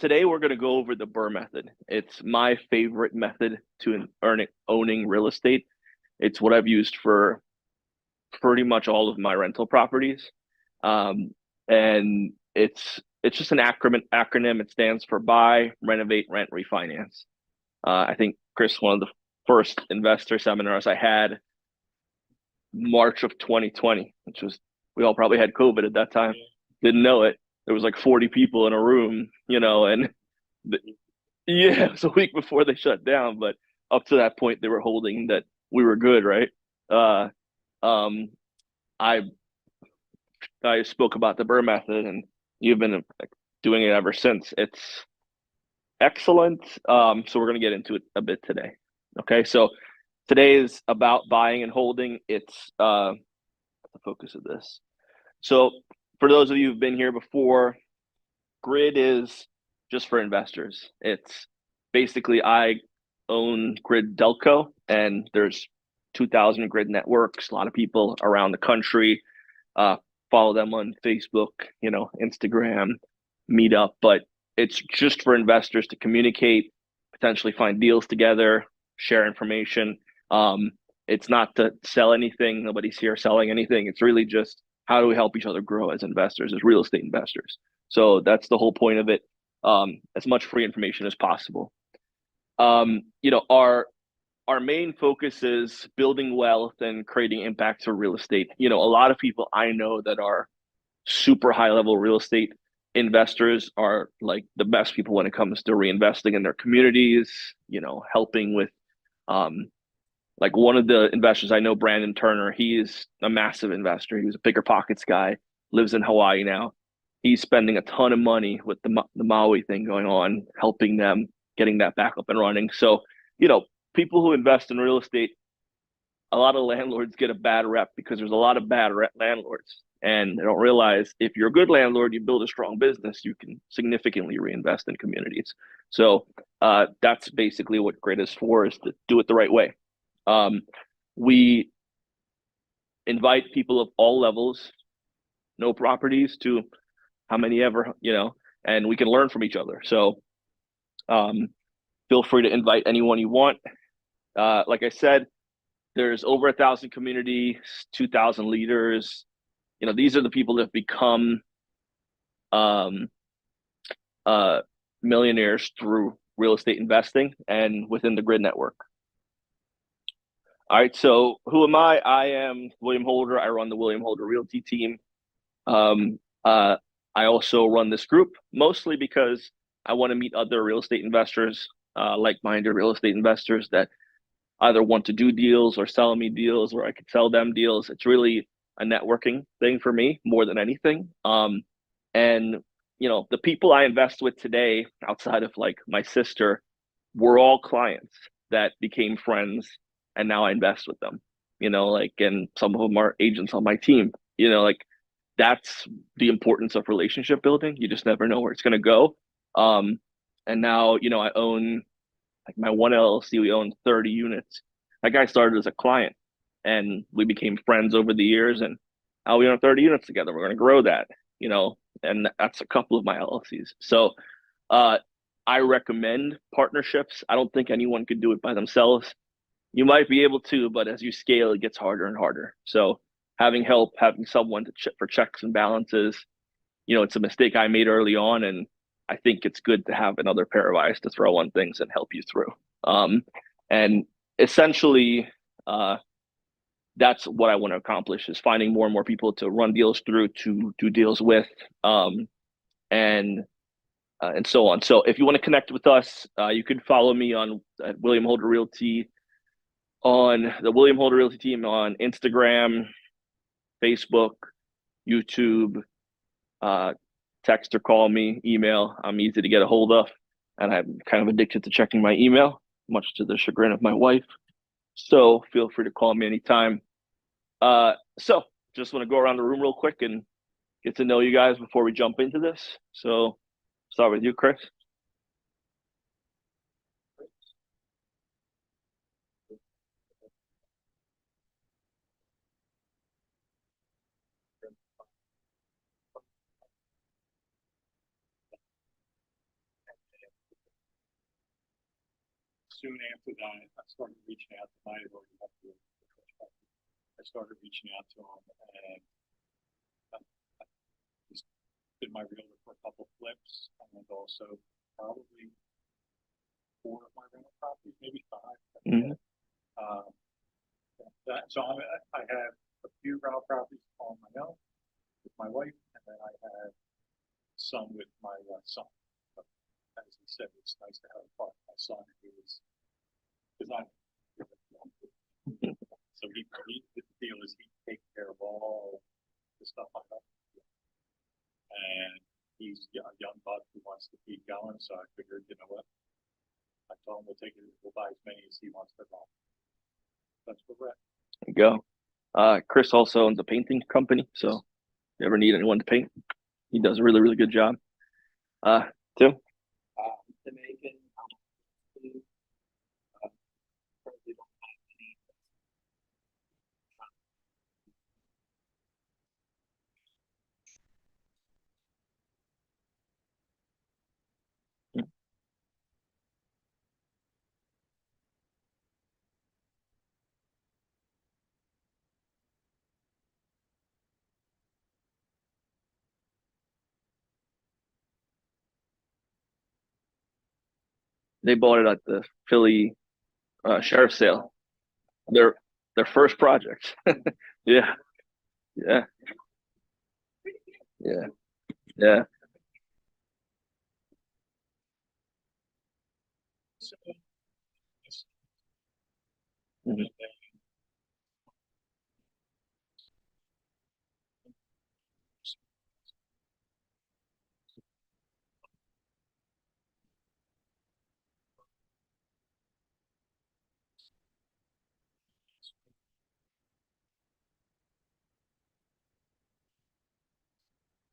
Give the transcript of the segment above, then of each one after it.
today we're going to go over the BRRR method. It's my favorite method to owning real estate. It's what I've used for pretty much all of my rental properties. And it's just an acronym. It stands for buy, renovate, rent, refinance. I think Chris, one of the first investor seminars I had March of 2020, which was we all probably had COVID at that time. Didn't know it. There was like 40 people in a room, and the, yeah, it was a week before they shut down. But up to that point, they were holding that we were good, right? Uh, um, I I spoke about the BRRR method, and you've been doing it ever since. It's excellent. So we're going to get into it a bit today. Okay, so today is about buying and holding. It's the focus of this. So for those of you who've been here before, Grid is just for investors. It's basically I own Grid Delco, and there's 2,000 Grid networks. A lot of people around the country follow them on Facebook, Instagram, Meetup. But it's just for investors to communicate, potentially find deals together, share information. It's not to sell anything. Nobody's here selling anything. It's really just how do we help each other grow as investors, as real estate investors. So that's the whole point of it. As much free information as possible. Our main focus is building wealth and creating impact for real estate. A lot of people I know that are super high level real estate investors are like the best people when it comes to reinvesting in their communities, helping with like one of the investors I know, Brandon Turner, he is a massive investor. He was a bigger pockets guy, lives in Hawaii now. He's spending a ton of money with the Maui thing going on, helping them getting that back up and running. So, people who invest in real estate, a lot of landlords get a bad rep because there's a lot of bad landlords. And they don't realize if you're a good landlord, you build a strong business, you can significantly reinvest in communities. So that's basically what Grid is for, is to do it the right way. We invite people of all levels, no properties to how many ever, and we can learn from each other. So feel free to invite anyone you want. Like I said, there's over 1,000 communities, 2,000 leaders. These are the people that have become millionaires through real estate investing and within the Grid network. All right, so who am I? I am William Holder. I run the William Holder Realty team. I also run this group mostly because I want to meet other real estate investors, like-minded real estate investors that either want to do deals or sell me deals, or I could sell them deals. It's really a networking thing for me more than anything. And the people I invest with today, outside of like my sister, were all clients that became friends, and now I invest with them. And some of them are agents on my team. That's the importance of relationship building. You just never know where it's going to go. And now, I own like my one LLC, we own 30 units. That guy started as a client, and we became friends over the years, and now we own 30 units together. We're going to grow that, and that's a couple of my LLCs. So I recommend partnerships. I don't think anyone could do it by themselves. You might be able to, but as you scale, it gets harder and harder. So having help, having someone to for checks and balances, it's a mistake I made early on, and I think it's good to have another pair of eyes to throw on things and help you through. And essentially, that's what I want to accomplish, is finding more and more people to run deals through, to do deals with, and so on. So if you want to connect with us, you can follow me on William Holder Realty, on the William Holder Realty team on Instagram, Facebook, YouTube, text or call me, email. I'm easy to get a hold of, and I'm kind of addicted to checking my email, much to the chagrin of my wife. So feel free to call me anytime. So just want to go around the room real quick and get to know you guys before we jump into this. So start with you, Chris. soon after that, I started reaching out to my already have to. I started reaching out to them, and I just did my realtor for a couple flips, and also probably 4 of my rental properties, maybe 5. Mhm. Um, I have a few rental properties on my own with my wife, and then I have some with my son. But as he said, it's nice to have a part of my son who is not. So the deal is he takes care of all the stuff I have, and he's a young buck who wants to keep going. So I figured, you know what? I told him we'll buy as many as he wants to buy. That's what we're at. There you go. Chris also owns a painting company, so if you ever need anyone to paint, he does a really, really good job. Tim? Jamaican, food, probably don't have any. They bought it at the Philly sheriff's sale. Their their first project. Yeah, yeah, yeah, yeah. So, Mhm.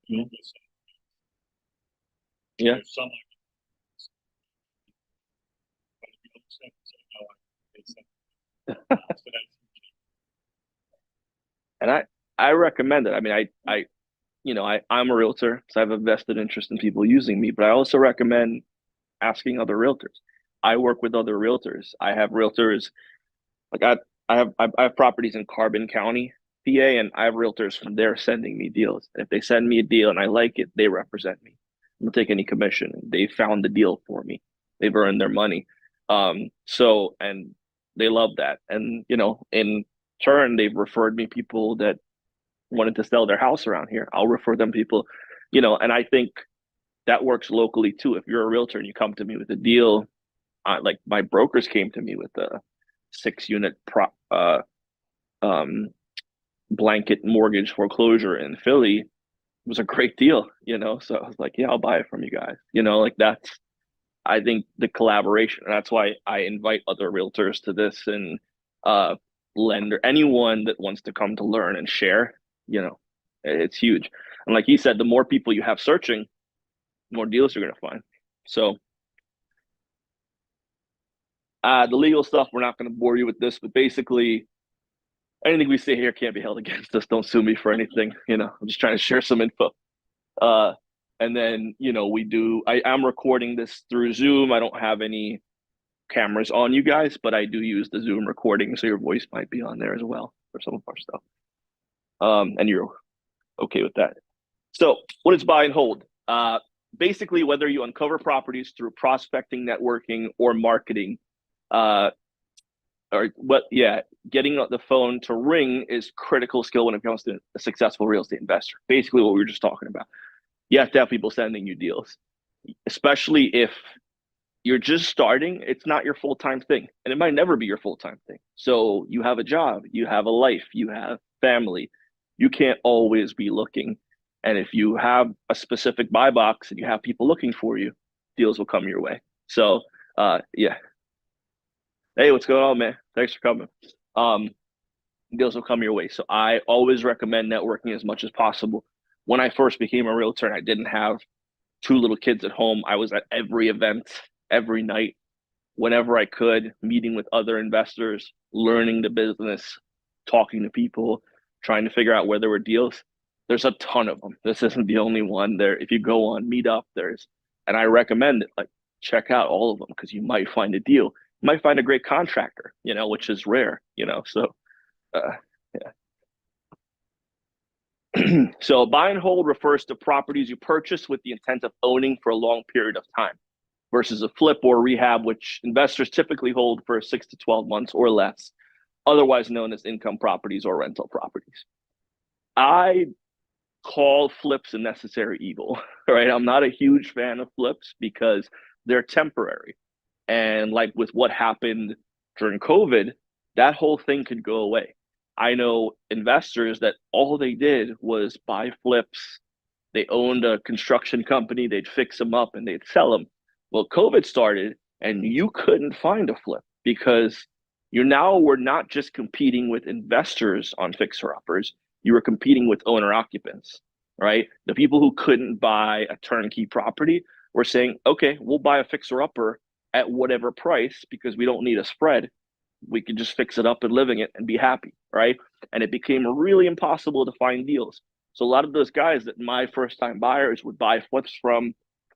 Mhm. Yeah. some like you don't send, so no, they send. So that's And I recommend it. I mean, I'm a realtor, so I have a vested interest in people using me, but I also recommend asking other realtors. I work with other realtors. I have realtors like I have properties in Carbon County, PA, and I have realtors from there sending me deals. If they send me a deal and I like it, they represent me. I don't take any commission. They found the deal for me. They've earned their money. And they love that. And in turn, they've referred me people that wanted to sell their house around here. I'll refer them people, and I think that works locally too. If you're a realtor and you come to me with a deal, like my brokers came to me with a 6 unit um, blanket mortgage foreclosure in Philly. It was a great deal. So I was like, yeah, I'll buy it from you guys. Like that's, I think the collaboration. And that's why I invite other realtors to this and uh, lender, anyone that wants to come to learn and share. It's huge. And like he said, the more people you have searching, the more deals you're going to find. So the legal stuff, we're not going to bore you with this, but basically anything we say here can't be held against us. Don't sue me for anything. I'm just trying to share some info. Uh, and then, I'm recording this through Zoom. I don't have any cameras on you guys, but I do use the Zoom recording. So your voice might be on there as well for some of our stuff. And you're okay with that. So what is buy and hold? Basically, whether you uncover properties through prospecting, networking, or marketing, uh, getting the phone to ring is critical skill when it comes to a successful real estate investor. Basically, what we were just talking about. You have to have people sending you deals, especially if you're just starting. It's not your full-time thing, and it might never be your full-time thing. So you have a job, you have a life, you have family. You can't always be looking. And if you have a specific buy box and you have people looking for you, deals will come your way. So, yeah. Hey, what's going on, man? Thanks for coming. Um, Deals will come your way. So I always recommend networking as much as possible. When I first became a realtor and I didn't have 2 little kids at home, I was at every event, every night, whenever I could, meeting with other investors, learning the business, talking to people, trying to figure out where there were deals. There's a ton of them. This isn't the only one. There, if you go on Meetup, and I recommend it. Like, check out all of them because you might find a deal. might find a great contractor, which is rare, so uh, yeah. So buy and hold refers to properties you purchase with the intent of owning for a long period of time versus a flip or rehab, which investors typically hold for 6 to 12 months or less, otherwise known as income properties or rental properties. I call flips a necessary evil, right? I'm not a huge fan of flips because they're temporary. And like with what happened during COVID, that whole thing could go away. I know investors that all they did was buy flips. They owned a construction company, they'd fix them up and they'd sell them. Well, COVID started and you couldn't find a flip because we're not just competing with investors on fixer uppers, you were competing with owner occupants, right? The people who couldn't buy a turnkey property were saying, okay, we'll buy a fixer upper at whatever price because we don't need a spread. We can just fix it up and live in it and be happy, right? And it became really impossible to find deals. So a lot of those guys that my first time buyers would buy flips from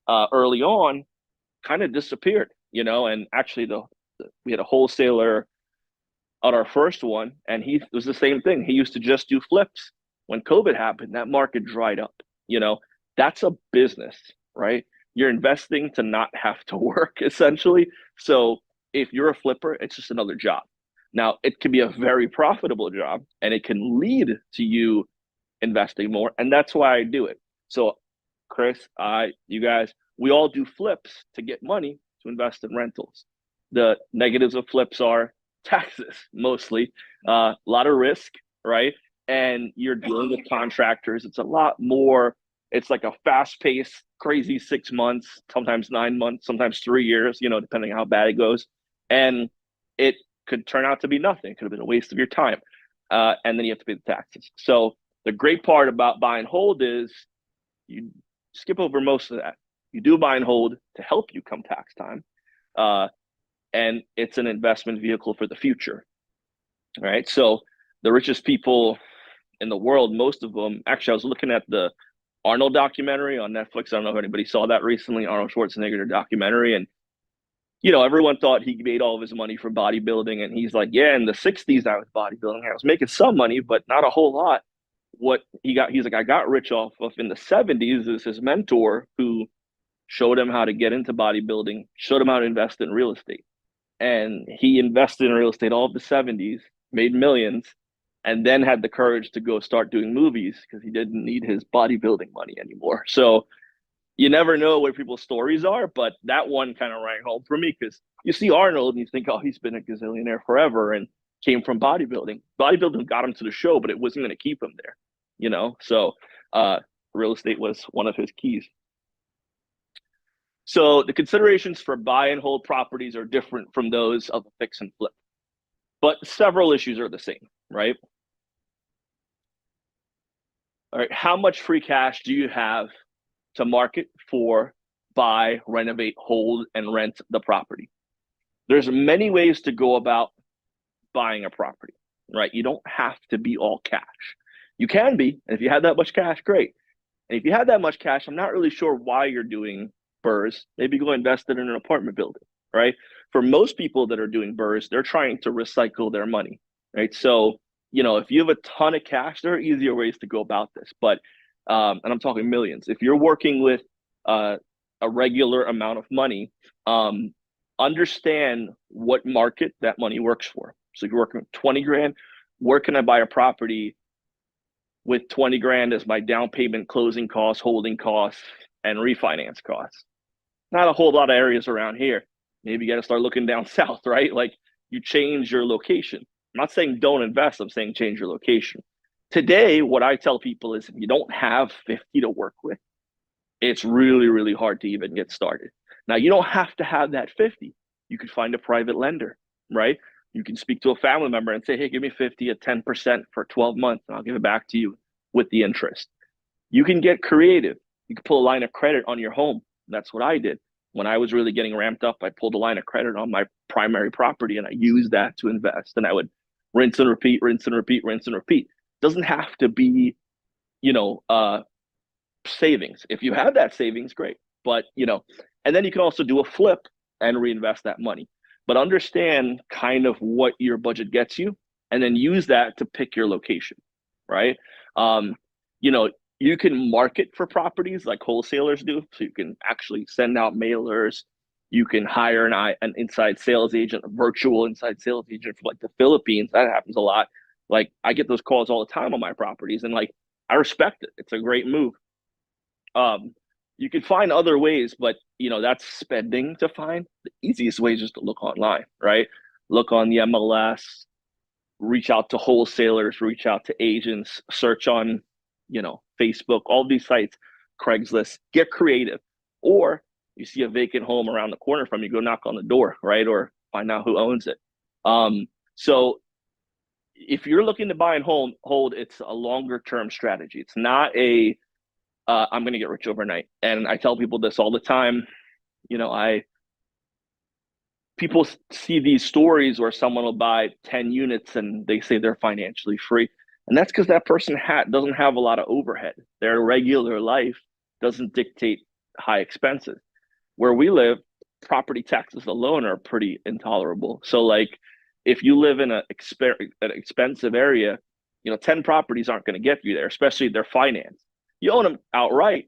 early on kind of disappeared, and actually we had a wholesaler on our first one, and he was the same thing. He used to just do flips. When COVID happened, that market dried up. That's a business, right? You're investing to not have to work essentially. So if you're a flipper, it's just another job. Now, it can be a very profitable job and it can lead to you investing more. And that's why I do it. So, Chris, you guys, we all do flips to get money to invest in rentals. The negatives of flips are taxes, mostly, a lot of risk, right? And you're dealing with contractors. It's a lot more. It's like a fast-paced, crazy 6 months, sometimes 9 months, sometimes 3 years, depending on how bad it goes. And it could turn out to be nothing. It could have been a waste of your time. And then you have to pay the taxes. So the great part about buy and hold is you skip over most of that. You do buy and hold to help you come tax time. And it's an investment vehicle for the future. All right. So the richest people in the world, most of them, actually, I was looking at the Arnold documentary on Netflix. I don't know if anybody saw that recently, Arnold Schwarzenegger documentary. And, everyone thought he made all of his money from bodybuilding. And he's like, yeah, in the 60s, I was bodybuilding. I was making some money, but not a whole lot. What he's like, I got rich off of in the 70s is his mentor who showed him how to get into bodybuilding, showed him how to invest in real estate. And he invested in real estate all of the 70s, made millions, and then had the courage to go start doing movies because he didn't need his bodybuilding money anymore. So you never know what people's stories are, but that one kind of rang home for me because you see Arnold and you think, oh, he's been a gazillionaire forever and came from bodybuilding. Bodybuilding got him to the show, but it wasn't going to keep him there, So real estate was one of his keys. So the considerations for buy and hold properties are different from those of a fix and flip, but several issues are the same, right? All right, how much free cash do you have to market for, buy, renovate, hold, and rent the property? There's many ways to go about buying a property, right? You don't have to be all cash. You can be, and if you have that much cash, great. And if you have that much cash, I'm not really sure why you're doing BRRRRs. Maybe go invest it in an apartment building, right? For most people that are doing BRRRRs, they're trying to recycle their money, right? So, if you have a ton of cash, there are easier ways to go about this. But and I'm talking millions. If you're working with a regular amount of money, understand what market that money works for. So if you're working with 20 grand, where can I buy a property with 20 grand as my down payment, closing costs, holding costs, and refinance costs? Not a whole lot of areas around here. Maybe you got to start looking down south, right? Like you change your location. I'm not saying don't invest. I'm saying change your location. Today, what I tell people is if you don't have 50 to work with, it's really, really hard to even get started. Now, you don't have to have that 50. You can find a private lender, right? You can speak to a family member and say, hey, give me 50 at 10% for 12 months, and I'll give it back to you with the interest. You can get creative. You can pull a line of credit on your home. That's what I did. When I was really getting ramped up, I pulled a line of credit on my primary property and I used that to invest. And I would rinse and repeat, rinse and repeat, rinse and repeat. It doesn't have to be, savings. If you have that savings, great. But, and then you can also do a flip and reinvest that money. but understand kind of what your budget gets you, and then use that to pick your location, right? Um, you know, you can market for properties like wholesalers do, so you can actually send out mailers. You can hire an inside sales agent, a virtual inside sales agent from like the Philippines. That happens a lot. Like I get those calls all the time on my properties, and like I respect it. It's a great move. Um, you can find other ways, but that's spending to find. The easiest way is just to look online, right? Look on the MLS, reach out to wholesalers, reach out to agents, search on, Facebook, all these sites, Craigslist, get creative. Or you see a vacant home around the corner from you, go knock on the door, right? Or find out who owns it. So if you're looking to buy and hold, it's a longer term strategy. It's not a I'm going to get rich overnight. And I tell people this all the time. I people see these stories where someone will buy 10 units and they say they're financially free. And that's because that person doesn't have a lot of overhead. Their regular life doesn't dictate high expenses. Where we live, property taxes alone are pretty intolerable. So like if you live in an expensive area, 10 properties aren't going to get you there, especially if they're financed. You own them outright,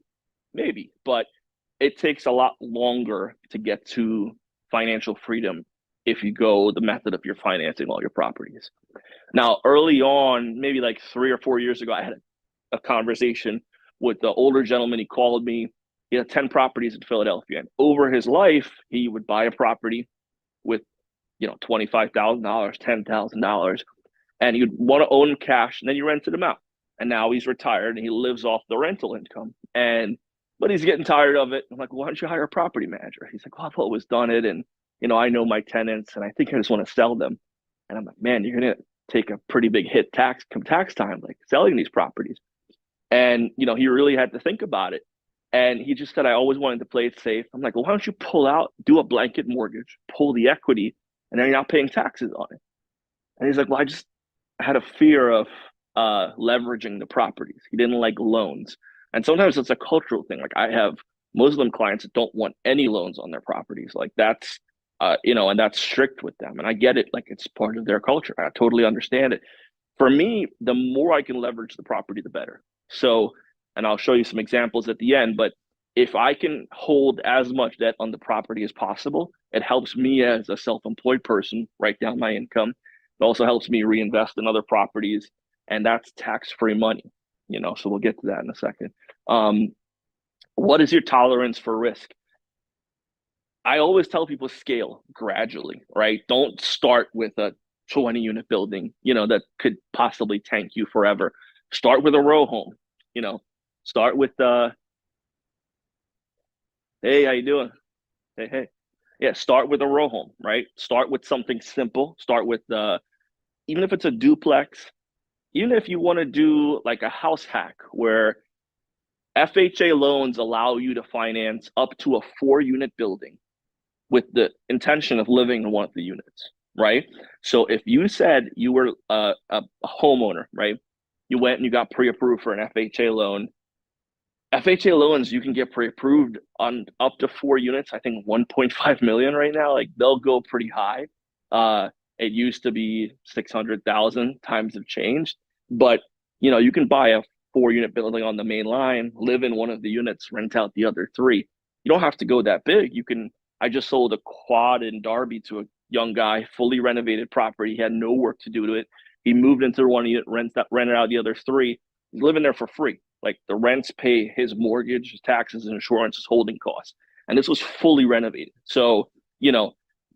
maybe, but it takes a lot longer to get to financial freedom if you go the method of you're financing all your properties. Now, early on, maybe like 3 or 4 years ago, I had a conversation with the older gentleman. He called me. He had 10 properties in Philadelphia, and over his life, he would buy a property with, $25,000, $10,000, and he'd want to own cash, and then you rented him out. And now he's retired and he lives off the rental income. But he's getting tired of it. I'm like, well, why don't you hire a property manager? He's like, well, I've always done it, and I know my tenants, and I think I just want to sell them. And I'm like, man, you're gonna take a pretty big hit come tax time, like selling these properties. And he really had to think about it. And he just said, I always wanted to play it safe. I'm like, well, why don't you do a blanket mortgage, pull the equity, and then you're not paying taxes on it. And he's like, well, I had a fear of leveraging the properties. He didn't like loans. And sometimes it's a cultural thing. Like I have Muslim clients that don't want any loans on their properties. Like that's, and that's strict with them. And I get it. Like it's part of their culture. I totally understand it. For me, the more I can leverage the property, the better. So, and I'll show you some examples at the end, but if I can hold as much debt on the property as possible, it helps me as a self-employed person write down my income. It also helps me reinvest in other properties, and that's tax-free money. So we'll get to that in a second. What is your tolerance for risk? I always tell people scale gradually, right? Don't start with a 20 unit building, that could possibly tank you forever. Start with a row home, start with hey, how you doing? Hey. Yeah, start with a row home, right? Start with something simple. Start with even if it's a duplex, even if you want to do like a house hack where FHA loans allow you to finance up to a 4 unit building with the intention of living in one of the units, right? So if you said you were a homeowner, right? You went and you got pre-approved for an FHA loan. FHA loans, you can get pre-approved on up to 4 units. I think 1.5 million right now. Like they'll go pretty high. It used to be 600,000. Times have changed, but you can buy a 4 unit building on the main line, live in one of the units, rent out the other 3. You don't have to go that big. I just sold a quad in Darby to a young guy, fully renovated property. He had no work to do to it. He moved into one unit, rented out the other 3. He's living there for free. Like the rents pay his mortgage, his taxes, his insurance, his holding costs. And this was fully renovated. So,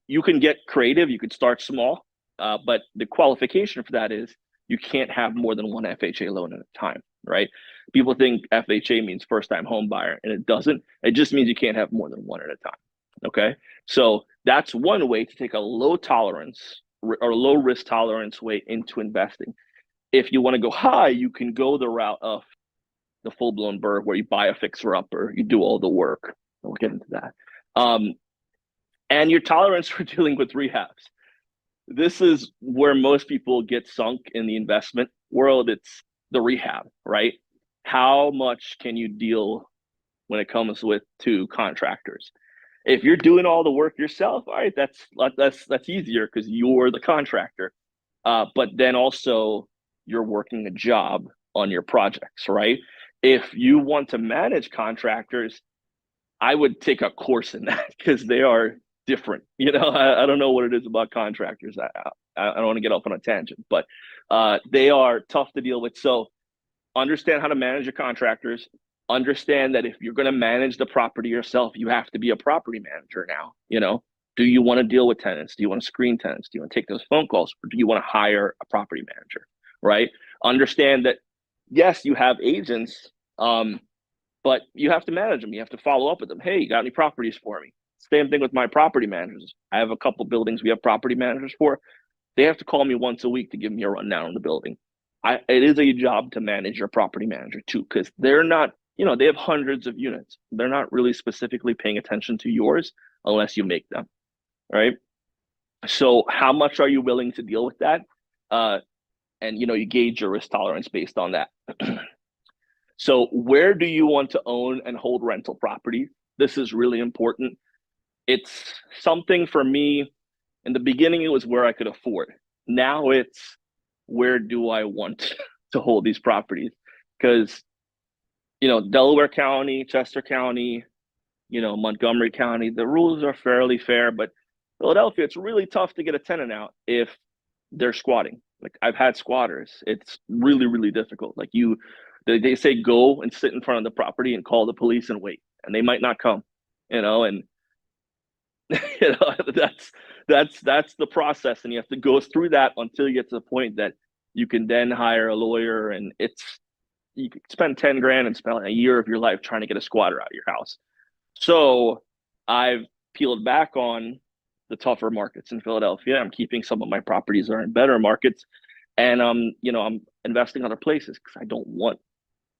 you can get creative. You could start small, but the qualification for that is you can't have more than one FHA loan at a time, right? People think FHA means first-time home buyer, and it doesn't. It just means you can't have more than one at a time. Okay, so that's one way to take a low tolerance or low risk tolerance way into investing. If you want to go high, you can go the route of the full-blown BRRRR where you buy a fixer-upper, you do all the work. We'll get into that. And your tolerance for dealing with rehabs. This is where most people get sunk in the investment world. It's the rehab, right? How much can you deal when it comes to contractors? If you're doing all the work yourself, all right, that's easier because you're the contractor. But then also you're working a job on your projects, right? If you want to manage contractors, I would take a course in that because they are different. I don't know what it is about contractors. I don't want to get off on a tangent, but they are tough to deal with. So understand how to manage your contractors. Understand that if you're going to manage the property yourself, you have to be a property manager now. Do you want to deal with tenants? Do you want to screen tenants? Do you want to take those phone calls? Or do you want to hire a property manager? Right? Understand that yes, you have agents, but you have to manage them. You have to follow up with them. Hey, you got any properties for me? Same thing with my property managers. I have a couple buildings we have property managers for. They have to call me once a week to give me a rundown on the building. It is a job to manage your property manager too, because they're not, they have hundreds of units. They're not really specifically paying attention to yours unless you make them, right? So how much are you willing to deal with that? And you gauge your risk tolerance based on that. So where do you want to own and hold rental property? This is really important. It's something for me. In the beginning, it was where I could afford. Now it's where do I want to hold these properties? Because, Delaware County, Chester County, Montgomery County, the rules are fairly fair, but Philadelphia, it's really tough to get a tenant out if they're squatting. Like I've had squatters. It's really, really difficult. Like they say go and sit in front of the property and call the police and wait, and they might not come, and that's the process, and you have to go through that until you get to the point that you can then hire a lawyer, and you could spend 10 grand and spend a year of your life trying to get a squatter out of your house. So I've peeled back on the tougher markets in Philadelphia. I'm keeping some of my properties that are in better markets, and I'm investing other places because I don't want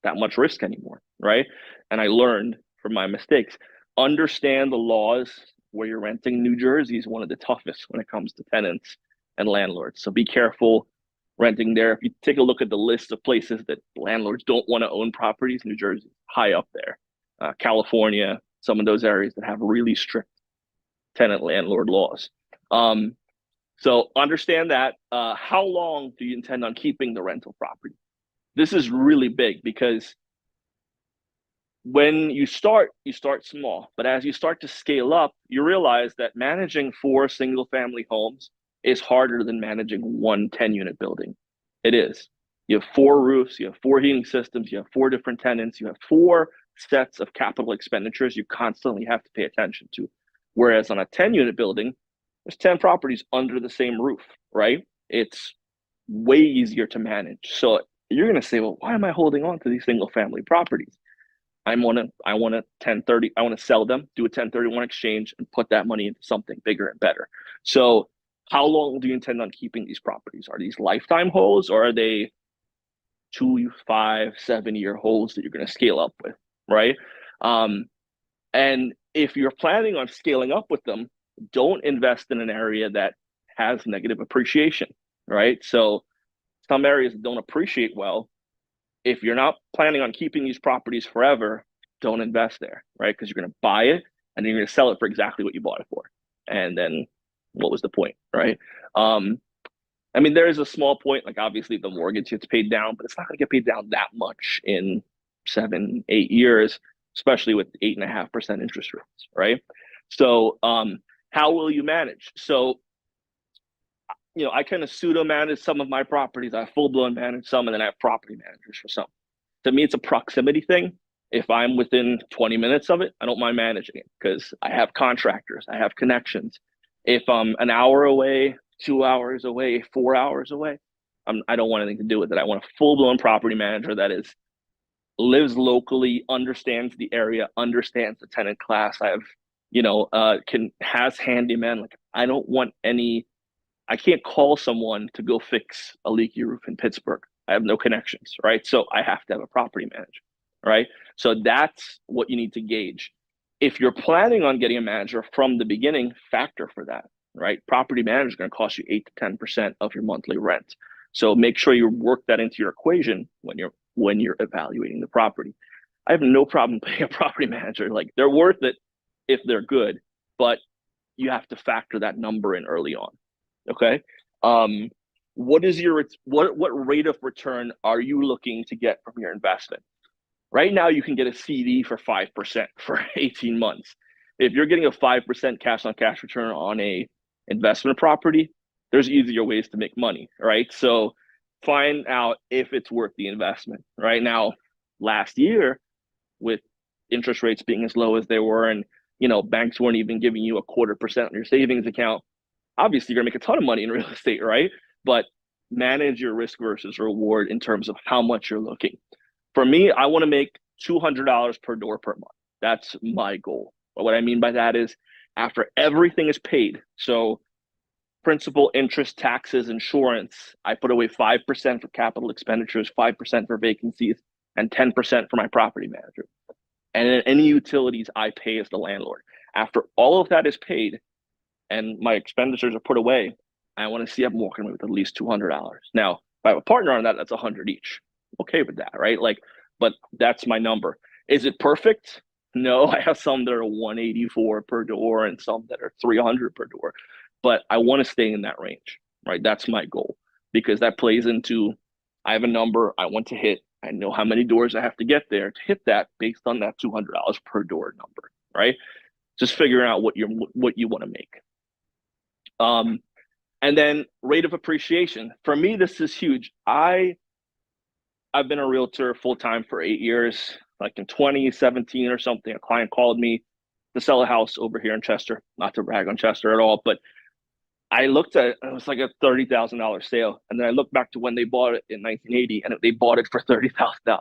that much risk anymore, right? And I learned from my mistakes. Understand the laws where you're renting. New Jersey is one of the toughest when it comes to tenants and landlords. So be careful renting there. If you take a look at the list of places that landlords don't want to own properties, New Jersey high up there. California, some of those areas that have really strict tenant landlord laws. So understand that. How long do you intend on keeping the rental property? This is really big because when you start small, but as you start to scale up, you realize that managing 4 single family homes is harder than managing one 10-unit building. It is. You have 4 roofs, you have 4 heating systems, you have 4 different tenants, you have 4 sets of capital expenditures you constantly have to pay attention to. Whereas on a 10-unit building, there's 10 properties under the same roof, right? It's way easier to manage. So you're going to say, well, why am I holding on to these single family properties? I want to 1030, I want to sell them, do a 1031 exchange, and put that money into something bigger and better. So how long do you intend on keeping these properties? Are these lifetime holds, or are they 2, 5, 7-year holds that you're going to scale up with, right? And if you're planning on scaling up with them, don't invest in an area that has negative appreciation, right? So some areas don't appreciate well. If you're not planning on keeping these properties forever, don't invest there, right? Because you're going to buy it and then you're going to sell it for exactly what you bought it for. And then what was the point, right? I mean, there is a small point, like obviously the mortgage gets paid down, but it's not going to get paid down that much in 7, 8 years, especially with 8.5% interest rates, right? So how will you manage? So I kind of pseudo manage some of my properties. I full blown manage some, and then I have property managers for some. To me, it's a proximity thing. If I'm within 20 minutes of it, I don't mind managing it because I have contractors, I have connections. If I'm an hour away, 2 hours away, 4 hours away, I don't want anything to do with it. I want a full blown property manager that lives locally, understands the area, understands the tenant class. I have, has handyman. Like I don't want I can't call someone to go fix a leaky roof in Pittsburgh. I have no connections, right? So I have to have a property manager, right? So that's what you need to gauge. If you're planning on getting a manager from the beginning, factor for that, right? Property manager is going to cost you 8 to 10% of your monthly rent. So make sure you work that into your equation when you're evaluating the property. I have no problem paying a property manager. Like they're worth it if they're good. but you have to factor that number in early on. Okay. What is your what rate of return are you looking to get from your investment? Right now, you can get a CD for 5% for 18 months. If you're getting a 5% cash on cash return on a investment property, there's easier ways to make money, right? So find out if it's worth the investment. Right now, last year, with interest rates being as low as they were, and banks weren't even giving you 0.25% on your savings account, obviously you're gonna make a ton of money in real estate, right? But manage your risk versus reward in terms of how much you're looking. For me, I want to make $200 per door per month. That's my goal. But what I mean by that is after everything is paid, so principal, interest, taxes, insurance, I put away 5% for capital expenditures, 5% for vacancies, and 10% for my property manager. And then any utilities I pay as the landlord. After all of that is paid and my expenditures are put away, I want to see I'm walking away with at least $200. Now, if I have a partner on that, that's 100 each. Okay with that, right? Like, but that's my number. Is it perfect? No, I have some that are 184 per door and some that are 300 per door, but I want to stay in that range, right? That's my goal because that plays into I have a number I want to hit. I know how many doors I have to get there to hit that based on that $200 per door number, right? Just figuring out what you want to make. And then rate of appreciation. For me, this is huge. I've been a realtor full time for 8 years. Like in 2017 or something, a client called me to sell a house over here in Chester. Not to brag on Chester at all, but I looked at it, and it was like a $30,000 sale. And then I looked back to when they bought it in 1980 and they bought it for $30,000.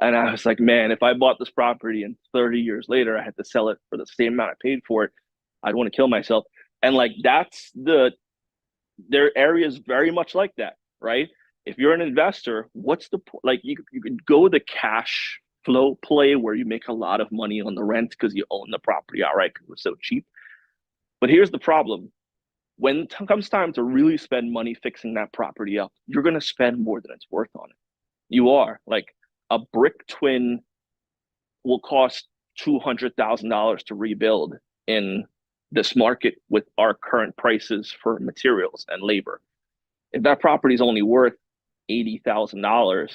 And I was like, man, if I bought this property and 30 years later, I had to sell it for the same amount I paid for it, I'd want to kill myself. And like, there are areas very much like that, right? If you're an investor, what's the like you could go the cash flow play where you make a lot of money on the rent because you own the property outright because it's so cheap. But here's the problem. When it comes time to really spend money fixing that property up, you're going to spend more than it's worth on it. You are. Like a brick twin will cost $200,000 to rebuild in this market with our current prices for materials and labor. If that property is only worth $80,000,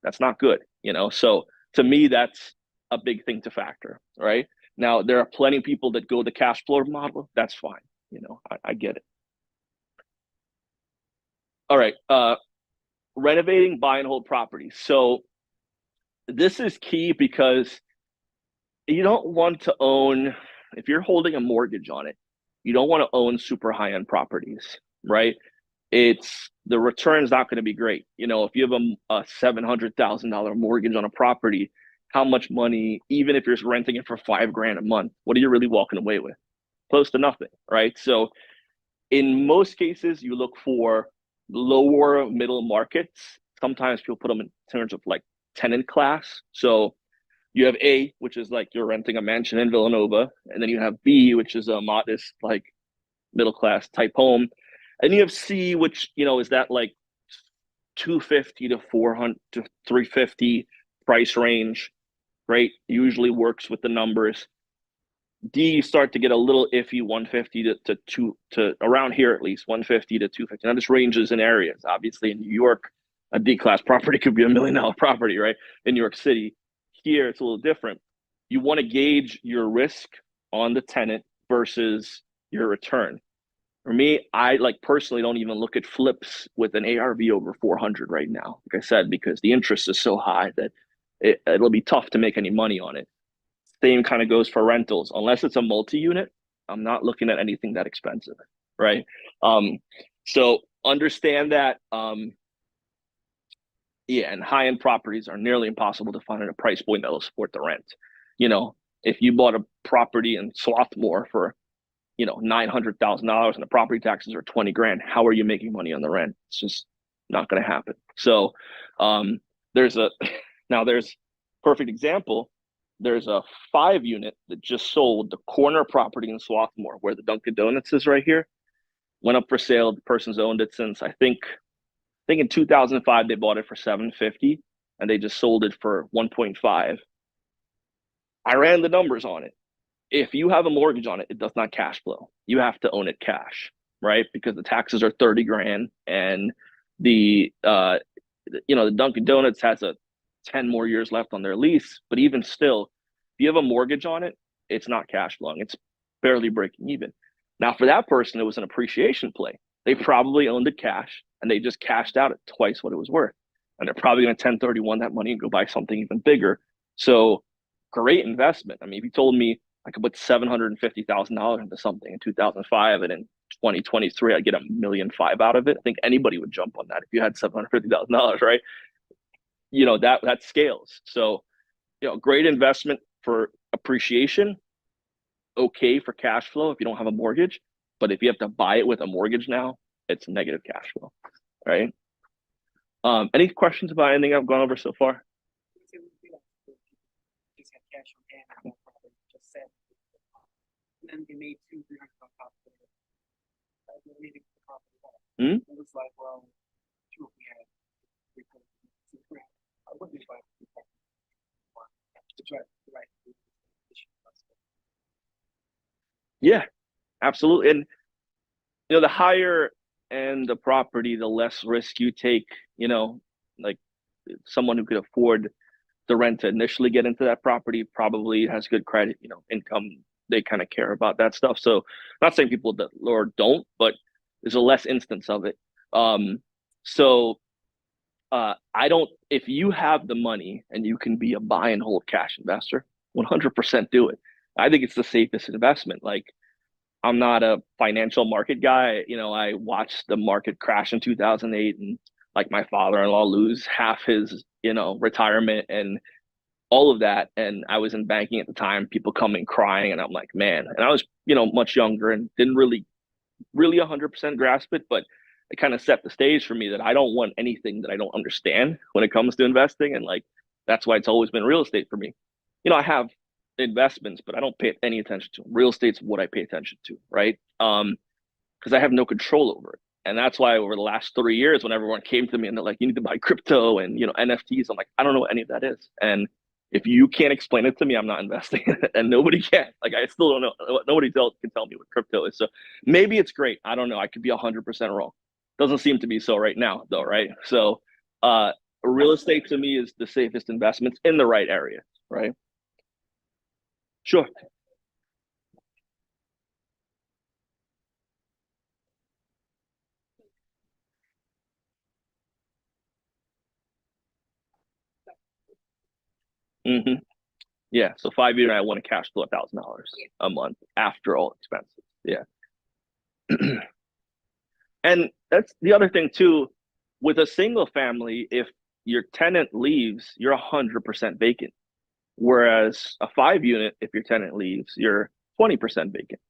that's not good, So to me, that's a big thing to factor, right? Now, there are plenty of people that go the cash flow model. That's fine. I get it. All right. Renovating, buy and hold properties. So this is key because you don't want to own, if you're holding a mortgage on it, you don't want to own super high-end properties, right? The return's not going to be great. If you have a $700,000 mortgage on a property, how much money, even if you're renting it for $5,000 a month, what are you really walking away with? Close to nothing, right? So in most cases, you look for lower middle markets. Sometimes people put them in terms of like tenant class. So you have A, which is like you're renting a mansion in Villanova, and then you have B, which is a modest, like middle class type home, and you have C, which is that like 250 to 400 to 350 price range, right? Usually works with the numbers. D, you start to get a little iffy, 150 to around here at least, 150 to 250. Now this ranges in areas. Obviously, in New York, a D class property could be $1 million property, right? In New York City, here it's a little different. You want to gauge your risk on the tenant versus your return. For me, I personally don't even look at flips with an ARV over 400 right now, like I said, because the interest is so high that it'll be tough to make any money on it. Same kind of goes for rentals. Unless it's a multi-unit, I'm not looking at anything that expensive, right? So understand that, and high-end properties are nearly impossible to find at a price point that will support the rent. If you bought a property in Swarthmore for, $900,000 and the property taxes are $20,000, how are you making money on the rent? It's just not going to happen. So there's perfect example. There's a 5-unit that just sold, the corner property in Swarthmore where the Dunkin' Donuts is right here. Went up for sale. The person's owned it since I think in 2005 they bought it for $750 and they just sold it for 1.5. I ran the numbers on it. if you have a mortgage on it, it does not cash flow. You have to own it cash, right? Because the taxes are 30 grand, and the the Dunkin' Donuts has a 10 more years left on their lease. But even still, if you have a mortgage on it, it's not cash flowing. It's barely breaking even. Now, for that person, it was an appreciation play. They probably owned it cash and they just cashed out at twice what it was worth. And they're probably going to 1031 that money and go buy something even bigger. So great investment. I mean, if you told me I could put $750,000 into something in 2005 and in 2023 I'd get $1.5 million out of it, I think anybody would jump on that if you had $750,000, right? That scales. So, great investment for appreciation, okay for cash flow if you don't have a mortgage, but if you have to buy it with a mortgage now, it's negative cash flow, right? Any questions about anything I've gone over so far? Just had cash on hand and probably just said, and then they made $200-300 on top of it. Hmm? It was like, well, sure, we had $300. I wouldn't be buying to try the right. Yeah, absolutely. And the higher end the property, the less risk you take, like someone who could afford the rent to initially get into that property probably has good credit, income. They kind of care about that stuff. So not saying people that or don't, but there's a less instance of it. So I don't, if you have the money and you can be a buy and hold cash investor, 100% do it. I think it's the safest investment. Like, I'm not a financial market guy. I watched the market crash in 2008 and like my father-in-law lose half his, retirement and all of that. And I was in banking at the time, people coming crying. And I'm like, man, and I was, much younger and didn't really 100% grasp it, but it kind of set the stage for me that I don't want anything that I don't understand when it comes to investing. And like, that's why it's always been real estate for me. I have investments, but I don't pay any attention to them. Real estate's what I pay attention to, right? Because I have no control over it. And that's why over the last 3 years, when everyone came to me and they're like, you need to buy crypto and NFTs, I'm like, I don't know what any of that is. And if you can't explain it to me, I'm not investing in it. And nobody can. Like, I still don't know. Nobody else can tell me what crypto is. So maybe it's great. I don't know. I could be 100% wrong. Doesn't seem to be so right now, though, right? So real estate to me is the safest investments in the right area, right? Sure. Hmm. Yeah. So 5 years, I want to cash flow $1,000 a month after all expenses. Yeah. And that's the other thing too. With a single family, if your tenant leaves, you're 100% vacant. Whereas a 5 unit, if your tenant leaves, you're 20% vacant.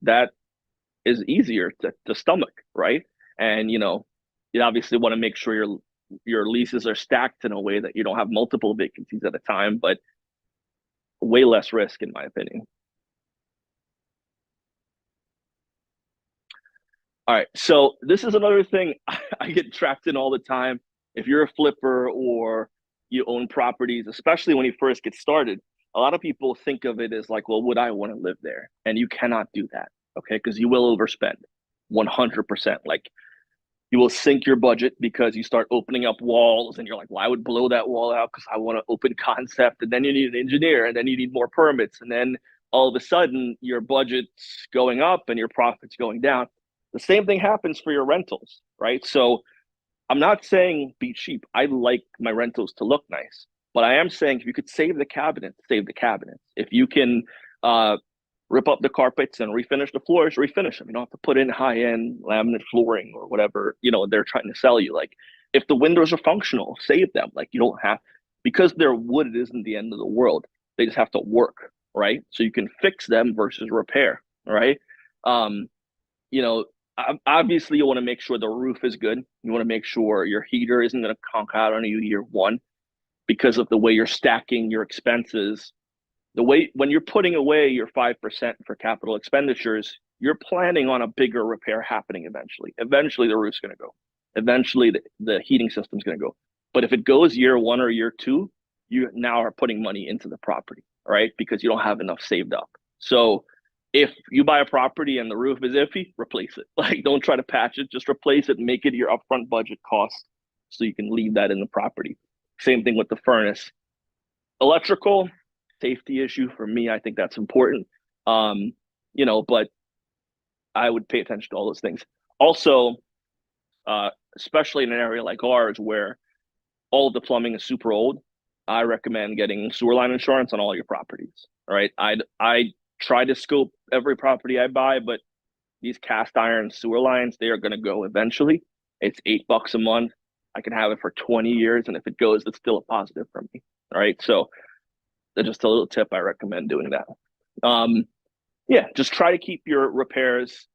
That is easier to stomach, right? And you obviously want to make sure your leases are stacked in a way that you don't have multiple vacancies at a time, but way less risk in my opinion. All right, so this is another thing I get trapped in all the time. If you're a flipper or you own properties, especially when you first get started, a lot of people think of it as like, well, would I want to live there? And you cannot do that, okay? Because you will overspend 100%. Like, you will sink your budget because you start opening up walls and you're like, well, I would blow that wall out because I want to open concept. And then you need an engineer and then you need more permits. And then all of a sudden your budget's going up and your profit's going down. The same thing happens for your rentals, right? So I'm not saying be cheap. I like my rentals to look nice, but I am saying if you could save the cabinet, save the cabinet. If you can rip up the carpets and refinish the floors, refinish them. You don't have to put in high-end laminate flooring or whatever, they're trying to sell you. Like, if the windows are functional, save them. Like, you don't have, because they're wood, it isn't the end of the world. They just have to work, right? So you can fix them versus repair, right? You know, Obviously you want to make sure the roof is good. You want to make sure your heater isn't going to conk out on you year one because of the way you're stacking your expenses. The way when you're putting away your 5% for capital expenditures, you're planning on a bigger repair happening eventually. Eventually the roof's going to go. Eventually the heating system's going to go. But if it goes year one or year two, you now are putting money into the property, right? Because you don't have enough saved up. So if you buy a property and the roof is iffy, replace it. Like, don't try to patch it, just replace it and make it your upfront budget cost so you can leave that in the property. Same thing with the furnace. Electrical, safety issue for me, I think that's important. But I would pay attention to all those things. Also, especially in an area like ours where all of the plumbing is super old, I recommend getting sewer line insurance on all your properties. All right. I try to scope every property I buy, but these cast iron sewer lines, they are going to go eventually. It's $8 a month. I can have it for 20 years. And if it goes, it's still a positive for me. All right. So that's just a little tip. I recommend doing that. Just try to keep your repairs,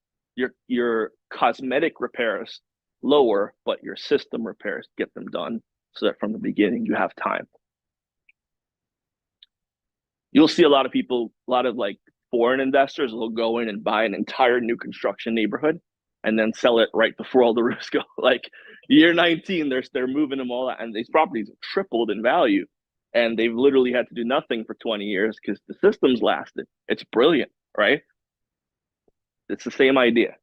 your cosmetic repairs lower, but your system repairs, get them done so that from the beginning you have time. You'll see a lot of people, a lot of like foreign investors will go in and buy an entire new construction neighborhood and then sell it right before all the roofs go. Like year 19, they're moving them all out, and these properties have tripled in value, and they've literally had to do nothing for 20 years because the systems lasted. It's brilliant, right? It's the same idea.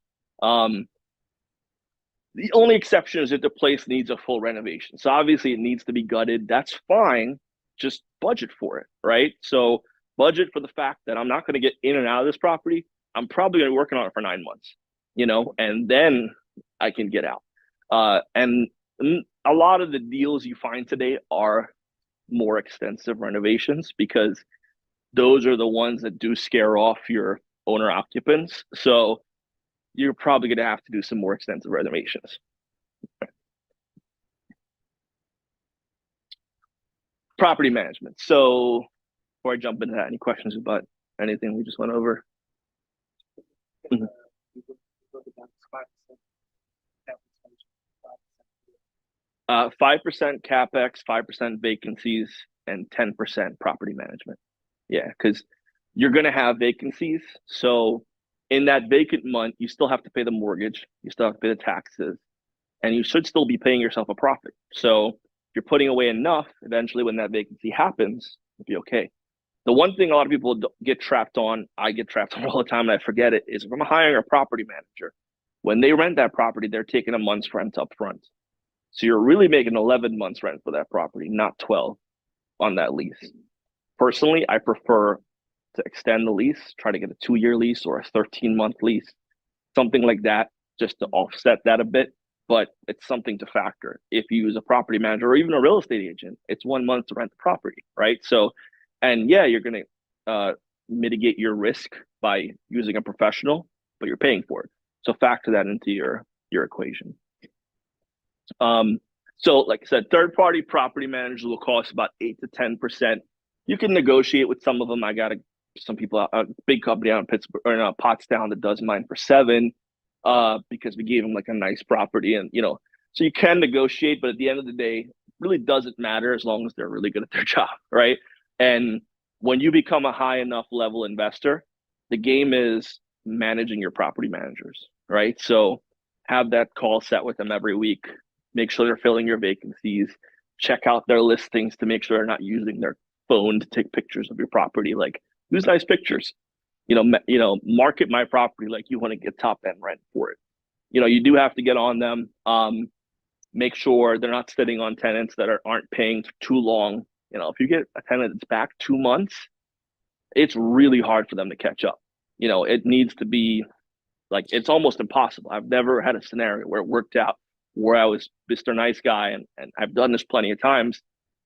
The only exception is if the place needs a full renovation. So obviously it needs to be gutted. That's fine. Just budget for it, right? So budget for the fact that I'm not going to get in and out of this property. I'm probably going to be working on it for 9 months, and then I can get out. And a lot of the deals you find today are more extensive renovations because those are the ones that do scare off your owner occupants. So you're probably going to have to do some more extensive renovations. Property management. So before I jump into that, any questions about anything we just went over? Mhm. 5% CapEx, 5% vacancies, and 10% property management. Yeah, because you're going to have vacancies. So in that vacant month, you still have to pay the mortgage, you still have to pay the taxes, and you should still be paying yourself a profit. So if you're putting away enough, eventually when that vacancy happens, it'll be okay. The one thing a lot of people get trapped on, I get trapped on all the time and I forget it, is if I'm hiring a property manager, when they rent that property, they're taking a month's rent up front. So you're really making 11 months rent for that property, not 12 on that lease. Personally, I prefer to extend the lease, try to get a 2-year lease or a 13-month lease, something like that, just to offset that a bit. But it's something to factor. If you use a property manager or even a real estate agent, it's 1 month to rent the property, right? So, and yeah, you're going to mitigate your risk by using a professional, but you're paying for it. So factor that into your equation. So like I said, third-party property managers will cost about 8 to 10%. You can negotiate with some of them. I got some people, a big company out in Pittsburgh or in Pottstown that does mine for 7, because we gave them like a nice property, and so you can negotiate, but at the end of the day, it really doesn't matter as long as they're really good at their job, right? And when you become a high enough level investor, the game is managing your property managers, right? So have that call set with them every week. Make sure they're filling your vacancies. Check out their listings to make sure they're not using their phone to take pictures of your property. Like, use nice pictures. Market my property like you want to get top end rent for it. You do have to get on them. Make sure they're not sitting on tenants that aren't paying for too long. If you get a tenant that's back 2 months, it's really hard for them to catch up. It needs to be like, it's almost impossible. I've never had a scenario where it worked out where I was Mr. Nice Guy, and I've done this plenty of times.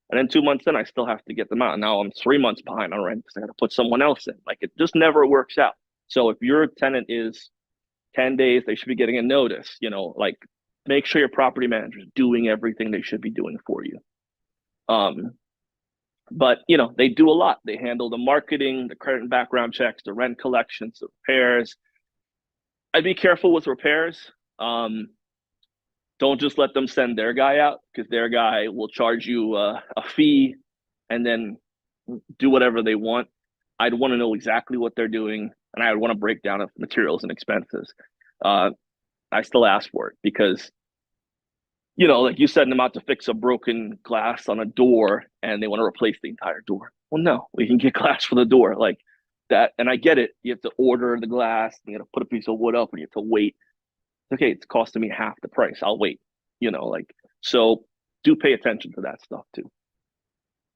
And then 2 months in, I still have to get them out. And now I'm 3 months behind on rent because I got to put someone else in. Like, it just never works out. So if your tenant is 10 days, they should be getting a notice. Like, make sure your property manager is doing everything they should be doing for you. But they do a lot. They handle the marketing, the credit and background checks, the rent collections, the repairs. I'd be careful with repairs. Don't just let them send their guy out, because their guy will charge you a fee and then do whatever they want. I'd want to know exactly what they're doing, and I would want to break down of materials and expenses. I still ask for it because, like you send them out to fix a broken glass on a door and they want to replace the entire door. Well, no, we can get glass for the door. Like, that, and I get it. You have to order the glass, and you have to put a piece of wood up, and you have to wait. Okay, it's costing me half the price. I'll wait. Like, so do pay attention to that stuff too,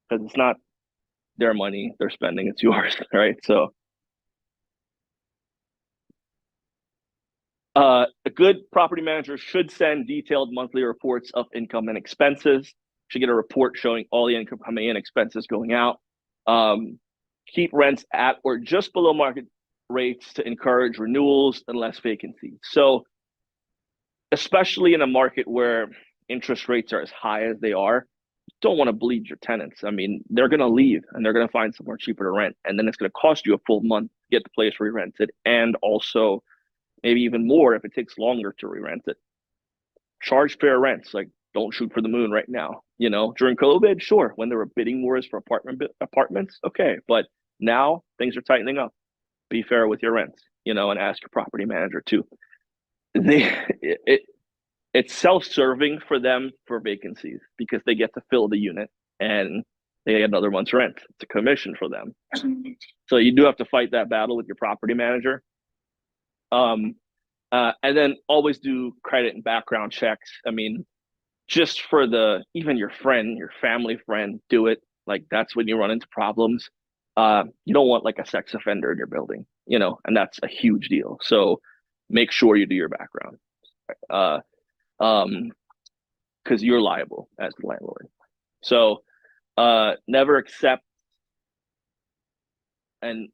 because it's not their money they're spending; it's yours, right? So, a good property manager should send detailed monthly reports of income and expenses. Should get a report showing all the income coming in, expenses going out. Keep rents at or just below market rates to encourage renewals and less vacancy. So, especially in a market where interest rates are as high as they are, you don't want to bleed your tenants. I mean, they're going to leave and they're going to find somewhere cheaper to rent. And then it's going to cost you a full month to get the place re-rented, and also maybe even more if it takes longer to re-rent it. Charge fair rents. Like, don't shoot for the moon right now. During COVID, sure, when there were bidding wars for apartments, okay. But now things are tightening up. Be fair with your rents, and ask your property manager too. It's self-serving for them for vacancies because they get to fill the unit and they get another month's rent. It's a commission for them. So you do have to fight that battle with your property manager. And then always do credit and background checks. I mean, just for even your friend, your family friend, do it. Like, that's when you run into problems. You don't want like a sex offender in your building, and that's a huge deal. So make sure you do your background. Because you're liable as the landlord. So never accept an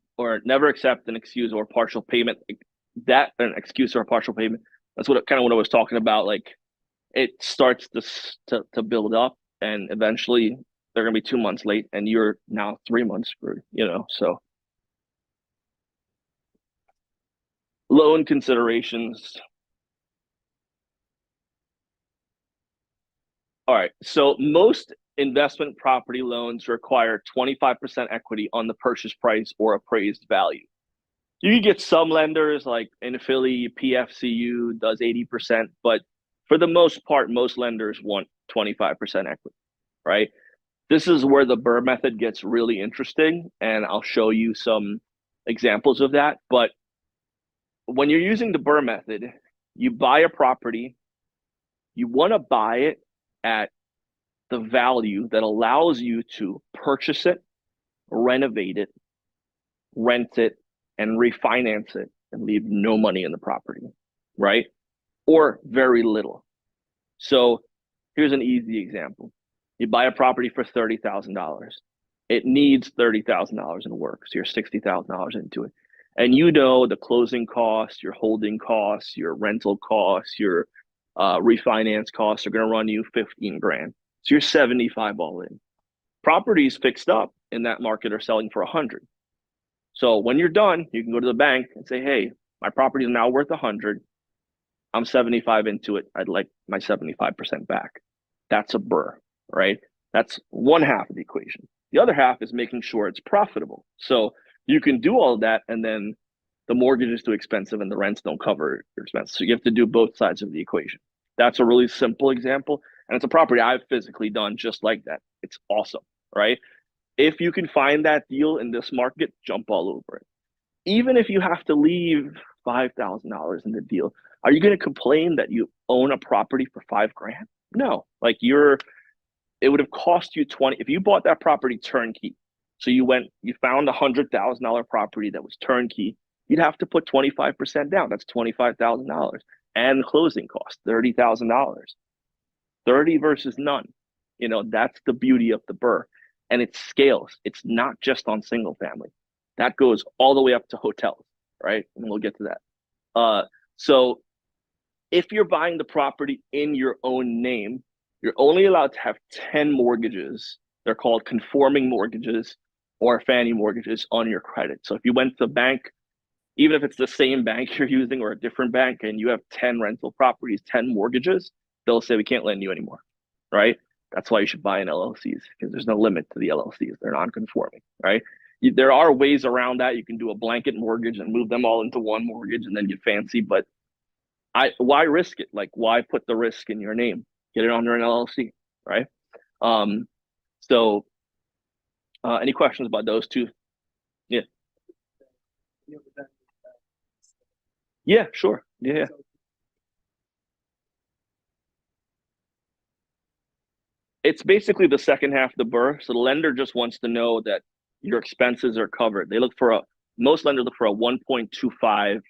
excuse or partial payment. An excuse or a partial payment. That's what I was talking about. Like, it starts to build up, and eventually they're gonna be 2 months late, and you're now 3 months screwed. So loan considerations. All right. So most investment property loans require 25% equity on the purchase price or appraised value. You can get some lenders like in Philly, PFCU does 80%, but for the most part, most lenders want 25% equity, right? This is where the BRRRR method gets really interesting, and I'll show you some examples of that. But when you're using the BRRRR method, you buy a property, you want to buy it at the value that allows you to purchase it, renovate it, rent it, and refinance it and leave no money in the property, right? Or very little. So here's an easy example. You buy a property for $30,000. It needs $30,000 in work. So you're $60,000 into it. And the closing costs, your holding costs, your rental costs, your refinance costs are going to run you 15 grand. So you're 75 all in. Properties fixed up in that market are selling for 100. So when you're done, you can go to the bank and say, hey, my property is now worth 100. I'm 75 into it. I'd like my 75% back. That's a BRRRR, right? That's one half of the equation. The other half is making sure it's profitable. So you can do all that, and then the mortgage is too expensive and the rents don't cover your expenses. So you have to do both sides of the equation. That's a really simple example. And it's a property I've physically done just like that. It's awesome, right? If you can find that deal in this market, jump all over it. Even if you have to leave $5,000 in the deal, are you going to complain that you own a property for $5 grand? No, like it would have cost you 20 if you bought that property turnkey. So you found $100,000 property that was turnkey. You'd have to put 25% down. That's $25,000, and closing costs $30,000. 30 versus none. That's the beauty of the BRRRR, and it scales. It's not just on single family. That goes all the way up to hotels, right? And we'll get to that. So if you're buying the property in your own name, you're only allowed to have 10 mortgages. They're called conforming mortgages or Fannie mortgages on your credit. So if you went to the bank, even if it's the same bank you're using or a different bank, and you have 10 rental properties, 10 mortgages, they'll say, we can't lend you anymore, right? That's why you should buy in LLCs, because there's no limit to the LLCs. They're non-conforming, right? There are ways around that. You can do a blanket mortgage and move them all into one mortgage and then get fancy, but why risk it? Like, why put the risk in your name? Get it under an LLC, right? So any questions about those two? Yeah. you ever done Yeah, sure. Yeah. so It's basically the second half of the BRRR. So the lender just wants to know that your expenses are covered. They look for most lenders look for a 1.25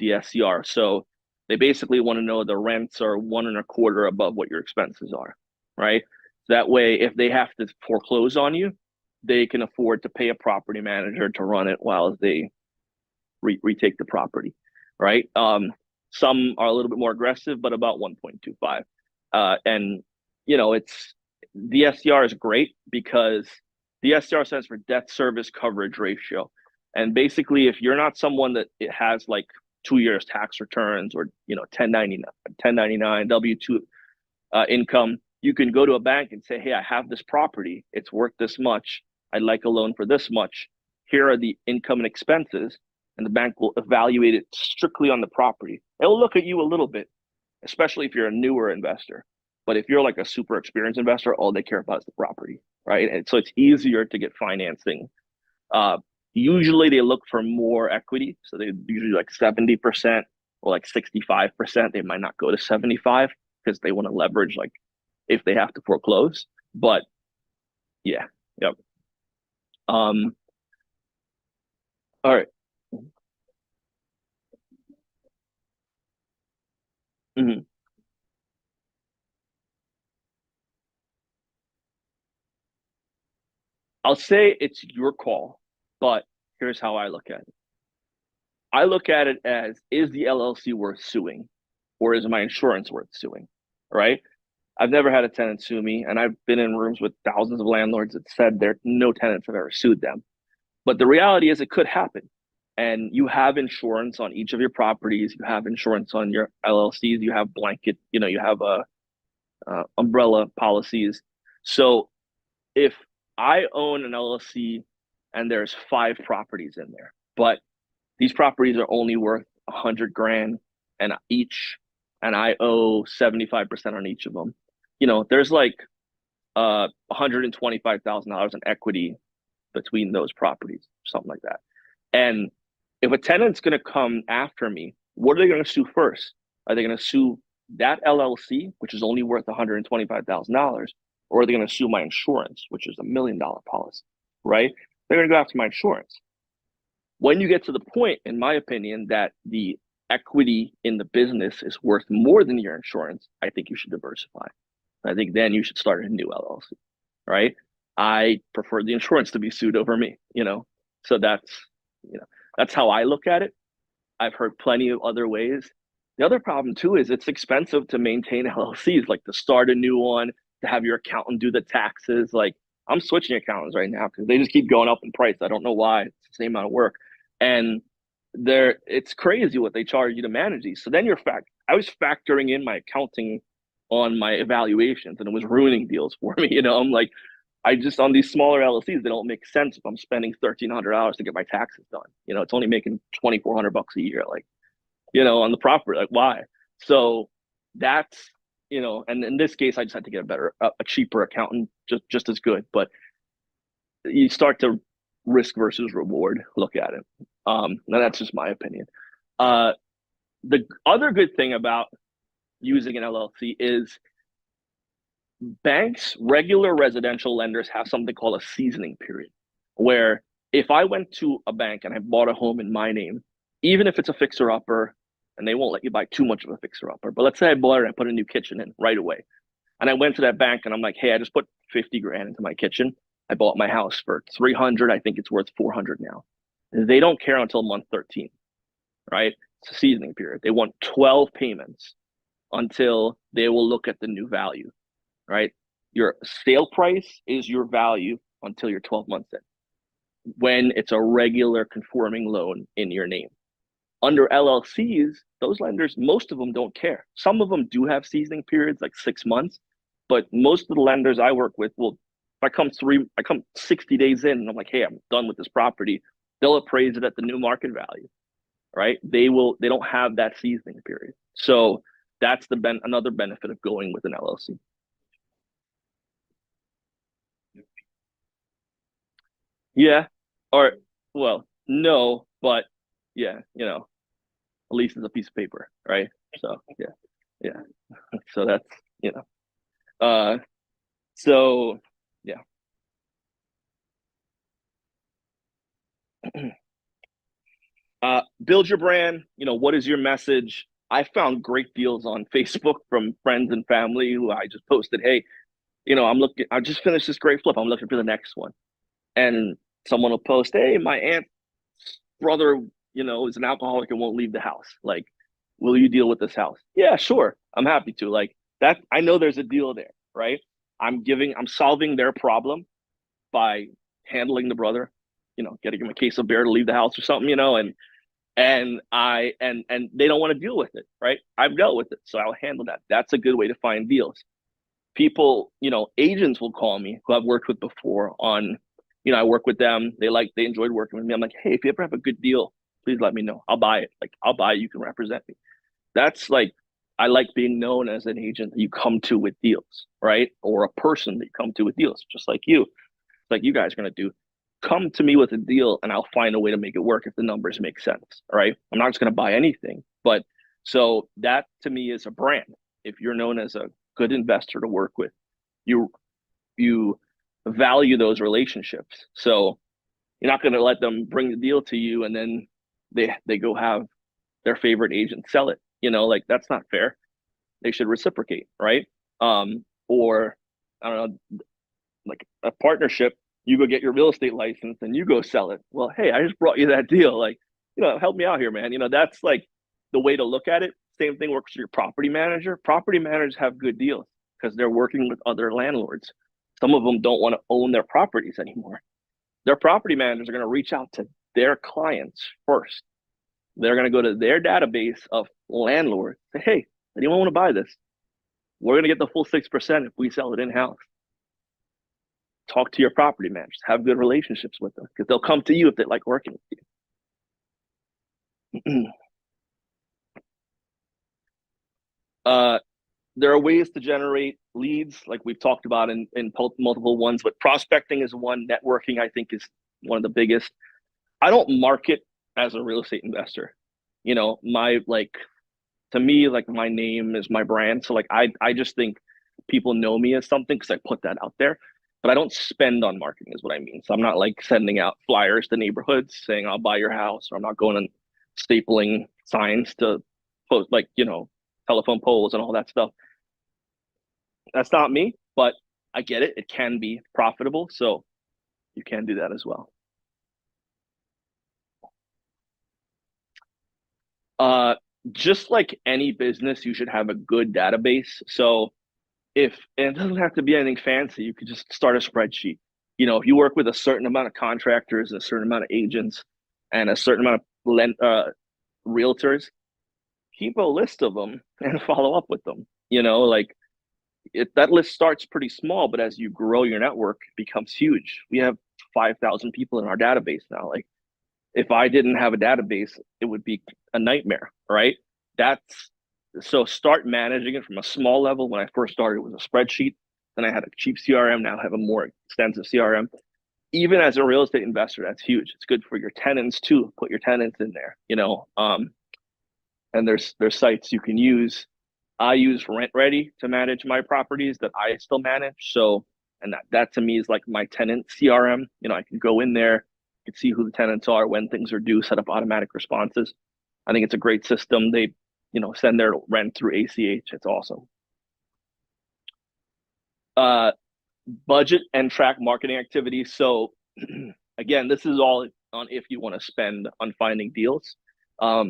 DSCR. So they basically want to know the rents are 1.25 above what your expenses are, right? That way, if they have to foreclose on you, they can afford to pay a property manager to run it while they retake the property, right? Some are a little bit more aggressive, but about 1.25. And it's the SCR is great because the SCR stands for debt service coverage ratio. And basically, if you're not someone that it has like 2 years tax returns or 1099 W-2 income, you can go to a bank and say, hey, I have this property, it's worth this much, I'd like a loan for this much, here are the income and expenses, and the bank will evaluate it strictly on the property. It'll look at you a little bit, especially if you're a newer investor. But if you're like a super experienced investor, all they care about is the property, right? And so it's easier to get financing. Usually they look for more equity. So they usually like 70% or like 65%. They might not go to 75 because they want to leverage like if they have to foreclose. But yeah, yep. All right. Mhm. I'll say it's your call, but here's how I look at it. I look at it as, is the LLC worth suing, or is my insurance worth suing? Right? I've never had a tenant sue me, and I've been in rooms with thousands of landlords that said there no tenants have ever sued them. But the reality is, it could happen. And you have insurance on each of your properties. You have insurance on your LLCs. You have blanket. You have umbrella policies. So if I own an LLC and there's 5 properties in there, but these properties are only worth 100 grand and each, and I owe 75% on each of them. There's like $125,000 in equity between those properties, something like that. And if a tenant's going to come after me, what are they going to sue first? Are they going to sue that LLC, which is only worth $125,000, or are they going to sue my insurance, which is $1 million policy, right? They're going to go after my insurance. When you get to the point, in my opinion, that the equity in the business is worth more than your insurance, I think you should diversify. I think then you should start a new LLC, right? I prefer the insurance to be sued over me. So that's how I look at it. I've heard plenty of other ways. The other problem too is it's expensive to maintain LLCs, like to start a new one, to have your accountant do the taxes. Like I'm switching accountants right now because they just keep going up in price. I don't know why. It's the same amount of work. And it's crazy what they charge you to manage these. So then I was factoring in my accounting on my evaluations and it was ruining deals for me. I'm like, I just on these smaller LLCs, they don't make sense if I'm spending $1,300 to get my taxes done. It's only making $2,400 a year. Like, on the property, like why? So that's and in this case, I just had to get a cheaper accountant, just as good. But you start to risk versus reward look at it. Now that's just my opinion. The other good thing about using an LLC is banks, regular residential lenders have something called a seasoning period, where if I went to a bank and I bought a home in my name, even if it's a fixer upper, and they won't let you buy too much of a fixer upper, but let's say I bought it and I put a new kitchen in right away, and I went to that bank and I'm like, hey, I just put 50 grand into my kitchen. I bought my house for 300. I think it's worth 400 now. They don't care until month 13, right? It's a seasoning period. They want 12 payments until they will look at the new value, right? Your sale price is your value until you're 12 months in, when it's a regular conforming loan in your name. Under LLCs, those lenders, most of them don't care. Some of them do have seasoning periods, like 6 months, but most of the lenders I work with will, if I come 60 days in and I'm like, hey, I'm done with this property, they'll appraise it at the new market value, right? They don't have that seasoning period. So that's another benefit of going with an LLC. Yeah. Or, well, no, but yeah, at least it's a piece of paper, right? So yeah. So that's you know. Uh, so yeah. Build your brand. What is your message? I found great deals on Facebook from friends and family who I just posted, hey, I'm looking, I just finished this great flip. I'm looking for the next one. And someone will post, hey, my aunt's brother, is an alcoholic and won't leave the house. Like, will you deal with this house? Yeah, sure. I'm happy to. Like that, I know there's a deal there, right? I'm solving their problem by handling the brother, getting him a case of beer to leave the house or something, and they don't want to deal with it, right? I've dealt with it, so I'll handle that. That's a good way to find deals. People, agents will call me who I've worked with before on, I work with them. They enjoyed working with me. I'm like, hey, if you ever have a good deal, please let me know. I'll buy it. Like I'll buy it. You can represent me. That's like, I like being known as an agent that you come to with deals, right? Or a person that you come to with deals, just like you guys are going to do. Come to me with a deal and I'll find a way to make it work if the numbers make sense. All right. I'm not just going to buy anything. But so that to me is a brand. If you're known as a good investor to work with, you value those relationships. So you're not going to let them bring the deal to you and then they go have their favorite agent sell it. Like that's not fair. They should reciprocate, right? Or I don't know, like a partnership, you go get your real estate license and you go sell it. Well, hey, I just brought you that deal. Like, help me out here, man. That's like the way to look at it. Same thing works for your property manager. Property managers have good deals because they're working with other landlords. Some of them don't want to own their properties anymore. Their property managers are going to reach out to their clients first. They're going to go to their database of landlords. Say, hey, anyone want to buy this? We're going to get the full 6% if we sell it in-house. Talk to your property managers, have good relationships with them because they'll come to you if they like working with you. There are ways to generate leads, like we've talked about in multiple ones, but prospecting is one. Networking, I think, is one of the biggest. I don't market as a real estate investor. To me, like my name is my brand. So like I just think people know me as something because I put that out there. But I don't spend on marketing is what I mean. So I'm not like sending out flyers to neighborhoods saying I'll buy your house, or I'm not going and stapling signs to post like, telephone poles and all that stuff. That's not me, but I get it. It can be profitable. So you can do that as well. Just like any business, you should have a good database. So and it doesn't have to be anything fancy, you could just start a spreadsheet. If you work with a certain amount of contractors, a certain amount of agents, and a certain amount of realtors, keep a list of them and follow up with them. Like that list starts pretty small, but as you grow your network, it becomes huge. We have 5,000 people in our database now. Like if I didn't have a database, it would be a nightmare, right? So start managing it from a small level. When I first started, it was a spreadsheet. Then I had a cheap CRM. Now I have a more extensive CRM. Even as a real estate investor, that's huge. It's good for your tenants too. Put your tenants in there, and there's sites you can use. I use Rent Ready to manage my properties that I still manage. So, and that to me is like my tenant CRM. I can go in there, I can see who the tenants are, when things are due, set up automatic responses. I think it's a great system. They, send their rent through ACH. It's awesome. Budget and track marketing activities. So again, this is all on if you want to spend on finding deals. Got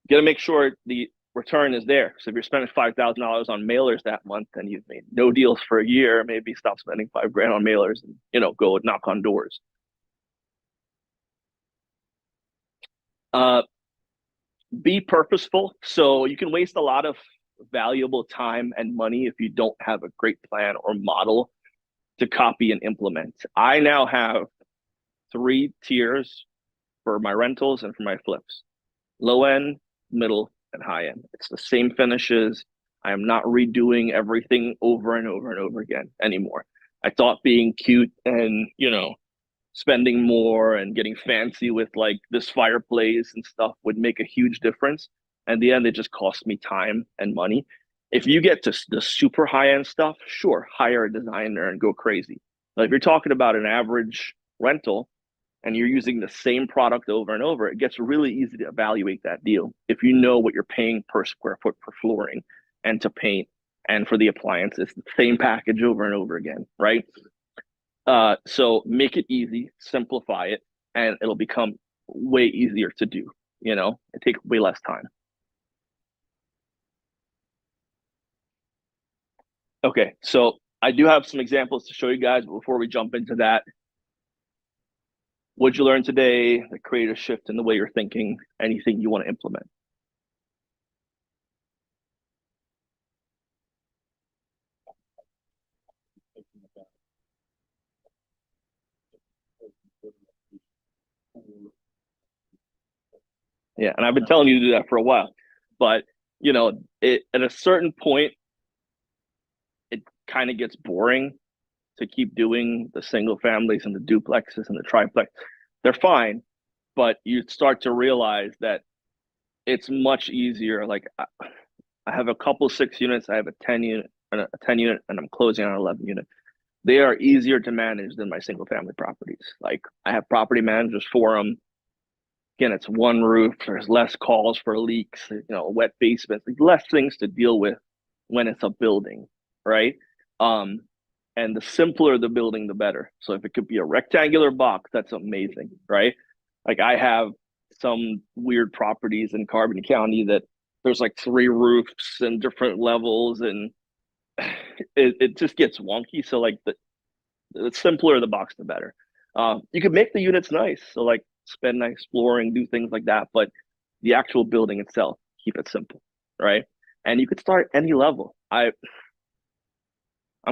to make sure the return is there. So if you're spending $5,000 on mailers that month and you've made no deals for a year, maybe stop spending $5,000 on mailers and go knock on doors. Be purposeful. So you can waste a lot of valuable time and money if you don't have a great plan or model to copy and implement. I now have 3 tiers for my rentals and for my flips: low end, middle, and high end. It's the same finishes. I am not redoing everything over and over and over again anymore. I thought being cute and spending more and getting fancy with like this fireplace and stuff would make a huge difference. And the end, it just costs me time and money. If you get to the super high end stuff, sure, hire a designer and go crazy. But if you're talking about an average rental and you're using the same product over and over, it gets really easy to evaluate that deal if you know what you're paying per square foot for flooring and to paint and for the appliances, the same package over and over again, right? So make it easy, simplify it, and it'll become way easier to do. It takes way less time. Okay, so I do have some examples to show you guys, but before we jump into that, what'd you learn today that create a shift in the way you're thinking? Anything you want to implement? Yeah, and I've been telling you to do that for a while, but at a certain point, it kind of gets boring to keep doing the single families and the duplexes and the triplex. They're fine, but you start to realize that it's much easier. Like I have a couple 6 units, I have a 10 unit and I'm closing on an 11 unit. They are easier to manage than my single family properties. Like I have property managers for them. Again, it's one roof. There's less calls for leaks, wet basements, like less things to deal with when it's a building, right? Um, and the simpler the building, the better. So if it could be a rectangular box, that's amazing, right? Like I have some weird properties in Carbon County that there's like 3 roofs and different levels, and it just gets wonky. So like the simpler the box, the better. You could make the units nice, so like spend nice flooring, do things like that, but the actual building itself, keep it simple, right? And you could start any level. I'm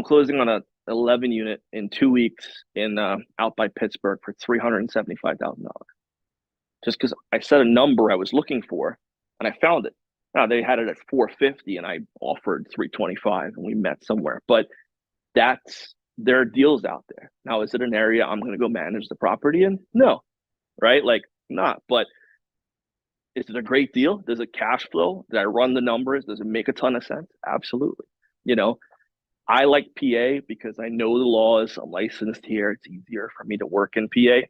closing on a 11 unit in 2 weeks in out by Pittsburgh for $375,000. Just because I set a number I was looking for, and I found it. Now they had it at 450, and I offered 325, and we met somewhere. But there are deals out there. Now, is it an area I'm going to go manage the property in? No, right? Like not. But is it a great deal? Does it cash flow? Did I run the numbers? Does it make a ton of sense? Absolutely. I like PA because I know the laws. I'm licensed here. It's easier for me to work in PA.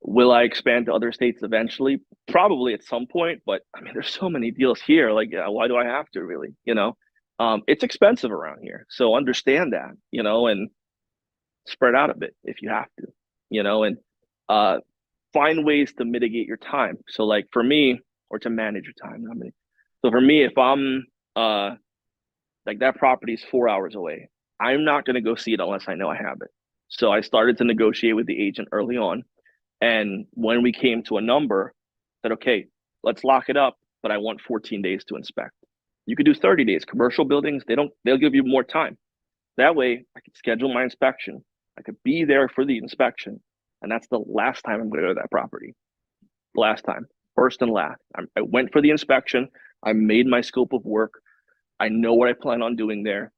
Will I expand to other states eventually? Probably at some point, but I mean, there's so many deals here. Like, why do I have to really? It's expensive around here, so understand that. And spread out a bit if you have to. And find ways to mitigate your time. So, like for me, or to manage your time. So for me, if I'm like that property is 4 hours away, I'm not going to go see it unless I know I have it. So I started to negotiate with the agent early on. And when we came to a number, said, okay, let's lock it up, but I want 14 days to inspect. You could do 30 days. Commercial buildings, they'll give you more time. That way I could schedule my inspection. I could be there for the inspection. And that's the last time I'm going to go to that property. Last time, first and last. I went for the inspection. I made my scope of work. I know what I plan on doing there.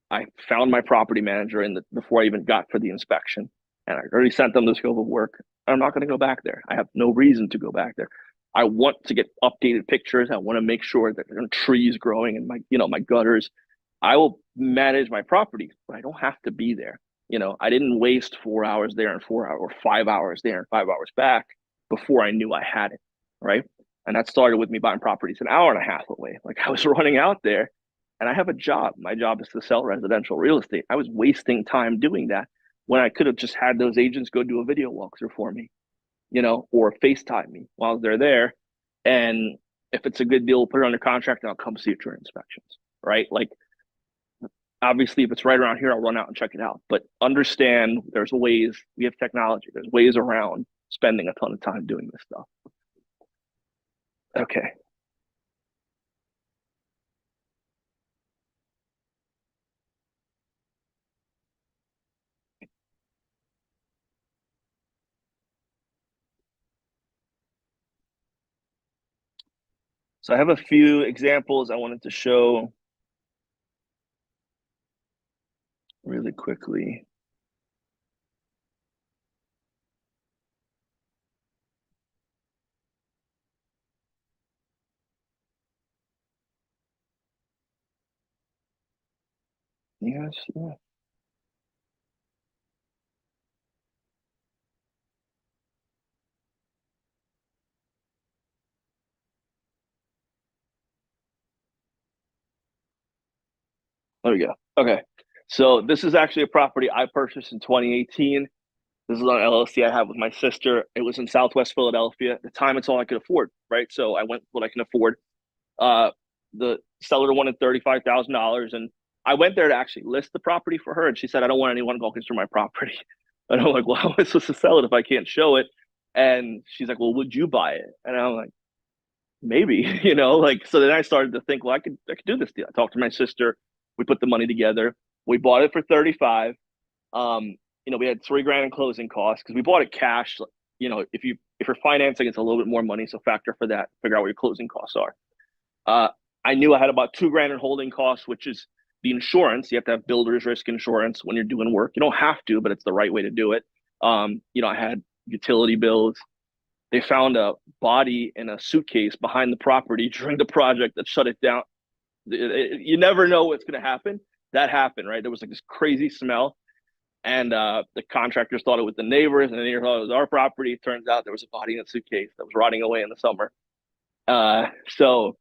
I found my property manager before I even got for the inspection. And I already sent them the scope of work. I'm not going to go back there. I have no reason to go back there. I want to get updated pictures. I want to make sure that there are trees growing in my gutters. I will manage my property, but I don't have to be there. I didn't waste 4 hours there and 4 hours or 5 hours there and 5 hours back before I knew I had it, right? And that started with me buying properties an hour and a half away. Like I was running out there, and I have a job. My job is to sell residential real estate. I was wasting time doing that when I could have just had those agents go do a video walkthrough for me, or FaceTime me while they're there. And if it's a good deal, we'll put it under contract and I'll come see it during inspections, right? Like, obviously, if it's right around here, I'll run out and check it out. But understand there's ways, we have technology, there's ways around spending a ton of time doing this stuff. Okay. So I have a few examples I wanted to show really quickly. Yes. Yeah. There we go. Okay. So this is actually a property I purchased in 2018. This is on LLC I have with my sister. It was in Southwest Philadelphia. At the time, it's all I could afford, right? So I went with what I can afford. Uh, the seller wanted $35,000, and I went there to actually list the property for her, and she said, "I don't want anyone walking through my property." And I'm like, "Well, how am I supposed to sell it if I can't show it?" And she's like, "Well, would you buy it?" And I'm like, "Maybe," like. So then I started to think, well, I could do this deal. I talked to my sister. We put the money together. We bought it for 35. Um, we had 3 grand in closing costs because we bought it cash. If you're financing, it's a little bit more money. So factor for that. Figure out what your closing costs are. Uh, I knew I had about 2 grand in holding costs, which is the insurance. You have to have builder's risk insurance when you're doing work. You don't have to, but it's the right way to do it. I had utility bills. They found a body in a suitcase behind the property during the project that shut it down. You never know what's going to happen. That happened, right? There was like this crazy smell, and the contractors thought it was the neighbors, and the neighbors thought it was our property. It turns out there was a body in a suitcase that was rotting away in the summer. So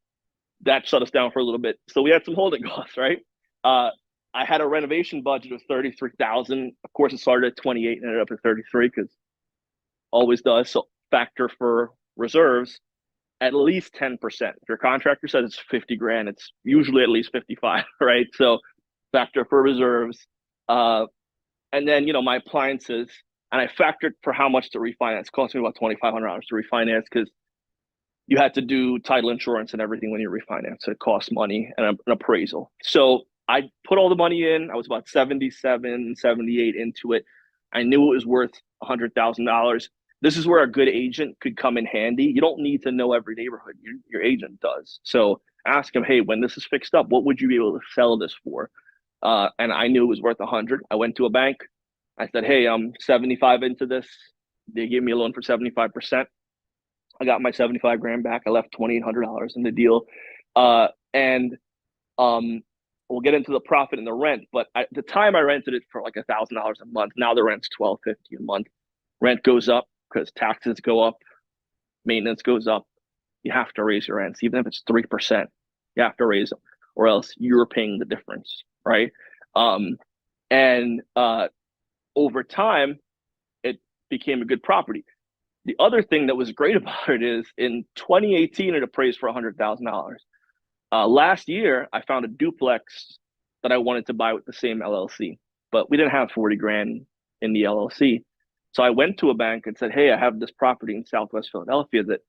that shut us down for a little bit. So we had some holding costs, right? Uh, I had a renovation budget of 33,000. Of course, it started at 28 and ended up at 33 because always does. So factor for reserves at least 10%. If your contractor says it's 50 grand, it's usually at least 55, right? So factor for reserves. And then, my appliances, and I factored for how much to refinance. It cost me about $2,500 to refinance because you had to do title insurance and everything when you refinance. So it costs money and an appraisal. So I put all the money in. I was about 77, 78 into it. I knew it was worth $100,000. This is where a good agent could come in handy. You don't need to know every neighborhood. Your agent does. So ask him, hey, when this is fixed up, what would you be able to sell this for? And I knew it was worth 100. I went to a bank. I said, hey, I'm 75 into this. They gave me a loan for 75%. I got my 75 grand back. I left $2,800 in the deal. And we'll get into the profit and the rent. But at the time I rented it for like $1,000 a month. Now the rent's $1,250 a month. Rent goes up because taxes go up, maintenance goes up. You have to raise your rents, even if it's 3%. You have to raise them, or else you're paying the difference, right? And over time, it became a good property. The other thing that was great about it is in 2018, it appraised for $100,000. Last year, I found a duplex that I wanted to buy with the same LLC, but we didn't have 40 grand in the LLC. So I went to a bank and said, hey, I have this property in Southwest Philadelphia that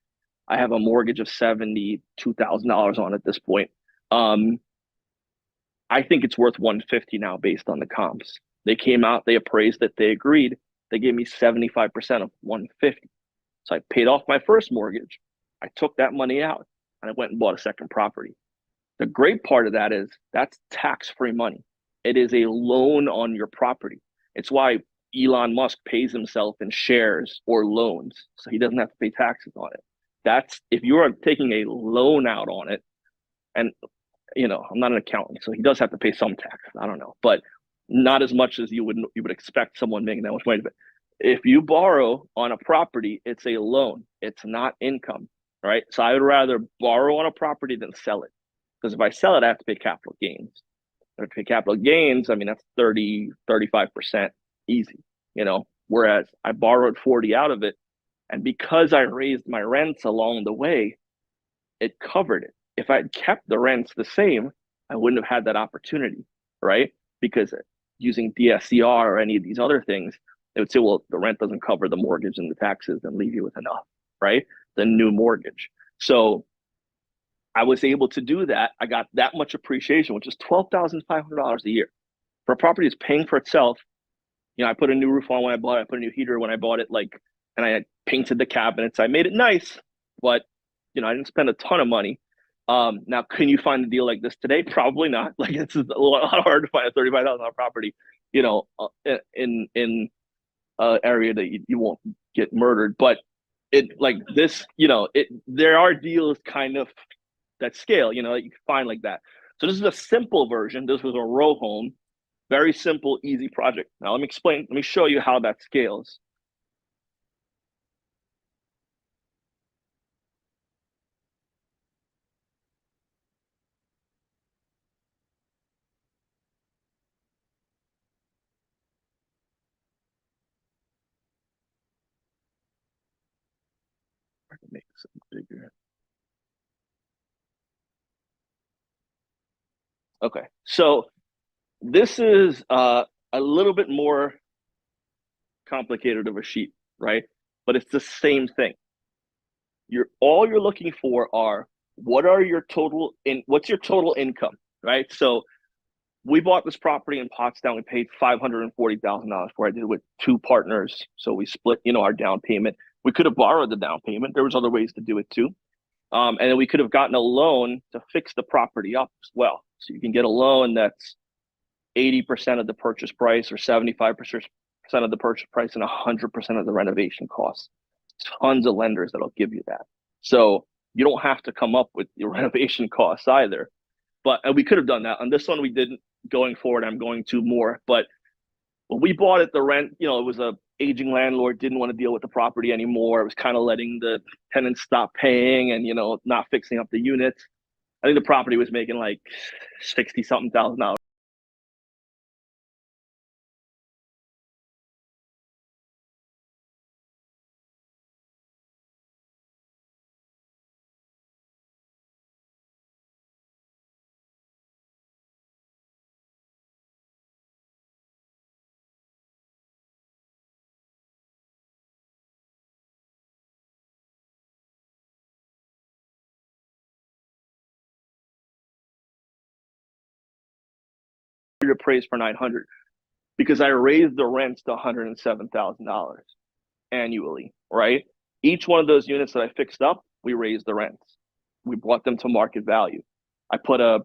I have a mortgage of $72,000 on at this point. I think it's worth 150 now based on the comps. They came out, they appraised it, they agreed. They gave me 75% of 150. So I paid off my first mortgage. I took that money out and I went and bought a second property. The great part of that is that's tax-free money. It is a loan on your property. It's why Elon Musk pays himself in shares or loans, so he doesn't have to pay taxes on it. That's if you are taking a loan out on it, and I'm not an accountant, so he does have to pay some tax. I don't know, but not as much as you would expect someone making that much money. But if you borrow on a property, it's a loan. It's not income, right? So I would rather borrow on a property than sell it. Because if I sell it, I have to pay capital gains. I have to pay capital gains. I mean, that's 30, 35% easy, whereas I borrowed 40 out of it. And because I raised my rents along the way, it covered it. If I'd kept the rents the same, I wouldn't have had that opportunity, right? Because using DSCR or any of these other things, they would say, well, the rent doesn't cover the mortgage and the taxes and leave you with enough, right? The new mortgage. So I was able to do that. I got that much appreciation, which is $12,500 a year. For a property that's paying for itself, I put a new roof on when I bought it. I put a new heater when I bought it, and I painted the cabinets. I made it nice, but I didn't spend a ton of money. Now, can you find a deal like this today? Probably not. Like it's a lot hard to find a $35,000 property, in area that you won't get murdered. But it like this, there are deals kind of that scale, that you can find like that. So this is a simple version. This was a row home. Very simple, easy project. Now let me show you how that scales. Make this bigger. Okay, so this is a little bit more complicated of a sheet, right? But it's the same thing. All you're looking for are what's your total income, right? So we bought this property in Pottstown. We paid $540,000 for it. I did it with two partners, so we split, our down payment. We could have borrowed the down payment. There was other ways to do it too, and then we could have gotten a loan to fix the property up as well. So you can get a loan that's 80% of the purchase price or 75% of the purchase price and 100% of the renovation costs. Tons of lenders that'll give you that. So you don't have to come up with your renovation costs either. But we could have done that. On this one, we didn't. Going forward, I'm going to more. But when we bought it, the rent, it was a aging landlord, didn't want to deal with the property anymore. It was kind of letting the tenants stop paying and, not fixing up the units. I think the property was making like 60 something thousand. Appraised for 900 because I raised the rents to $107,000 annually, right? Each one of those units that I fixed up, we raised the rents. We brought them to market value. I put a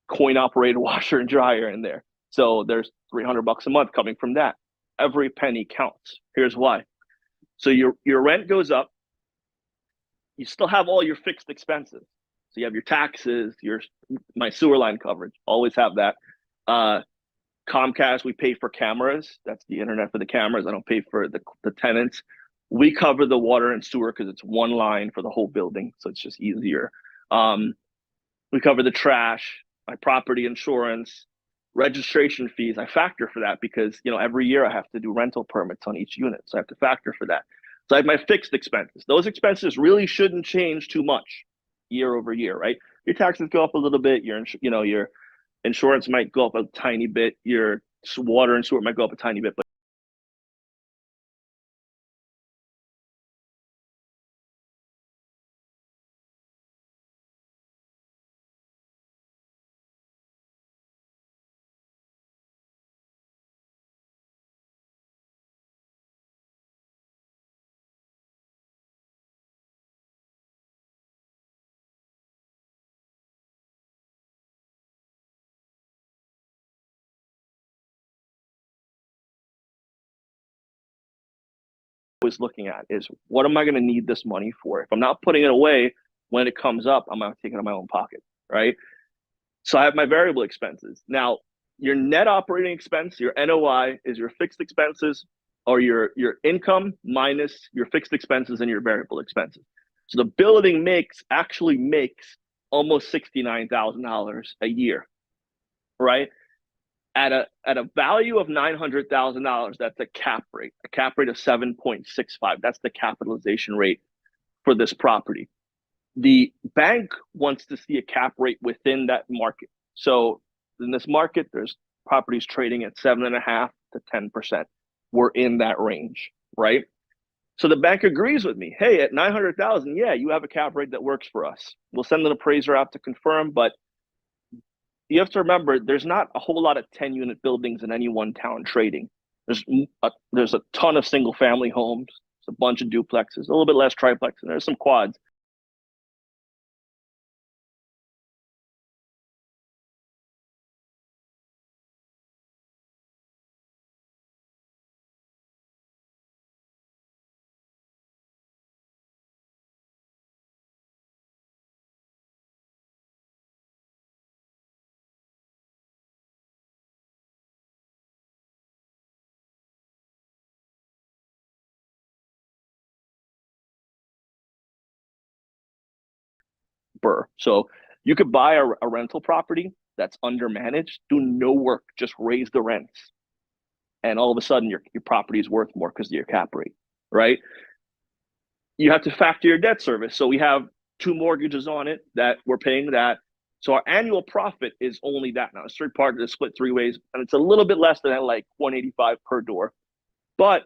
coin operated washer and dryer in there. So there's $300 a month coming from that. Every penny counts. Here's why. So your rent goes up. You still have all your fixed expenses. So you have your taxes, my sewer line coverage. Always have that. Comcast, we pay for cameras. That's the internet for the cameras. I don't pay for the tenants. We cover the water and sewer because it's one line for the whole building, so it's just easier. We cover the trash, my property insurance, registration fees. I factor for that because every year I have to do rental permits on each unit, so I have to factor for that. So I have my fixed expenses. Those expenses really shouldn't change too much year over year, right? Your taxes go up a little bit. Your insurance might go up a tiny bit. Your water and sewer might go up a tiny bit, but always looking at is what am I going to need this money for? If I'm not putting it away when it comes up, I'm not taking it out of my own pocket, right? So I have my variable expenses. Now, your net operating expense, your NOI, is your fixed expenses or your income minus your fixed expenses and your variable expenses. So the building actually makes almost $69,000 a year, right? At a value of $900,000, that's a cap rate of 7.65. That's the capitalization rate for this property. The bank wants to see a cap rate within that market. So in this market, there's properties trading at 7.5% to 10%. We're in that range, right? So the bank agrees with me. Hey, at 900,000, yeah, you have a cap rate that works for us. We'll send an appraiser out to confirm, but you have to remember there's not a whole lot of 10-unit buildings in any one town trading. There's a ton of single family homes, a bunch of duplexes, a little bit less triplex, and there's some quads. BRRR. So you could buy a rental property that's undermanaged, do no work, just raise the rents. And all of a sudden your property is worth more because of your cap rate, right? You have to factor your debt service. So we have 2 mortgages on it that we're paying that. So our annual profit is only that now. It's 3 parts, it's split 3 ways, and it's a little bit less than that, like 185 per door. But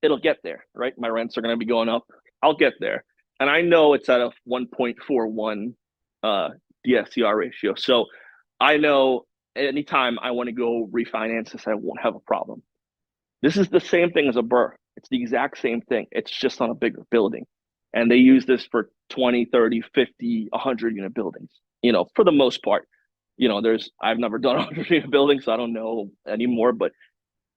it'll get there, right? My rents are going to be going up. I'll get there. And I know it's at a 1.41 DSCR ratio. So I know anytime I want to go refinance this, I won't have a problem. This is the same thing as a BRRR. It's the exact same thing. It's just on a bigger building. And they use this for 20, 30, 50, 100 unit buildings, for the most part. I've never done 100 unit buildings, so I don't know anymore. But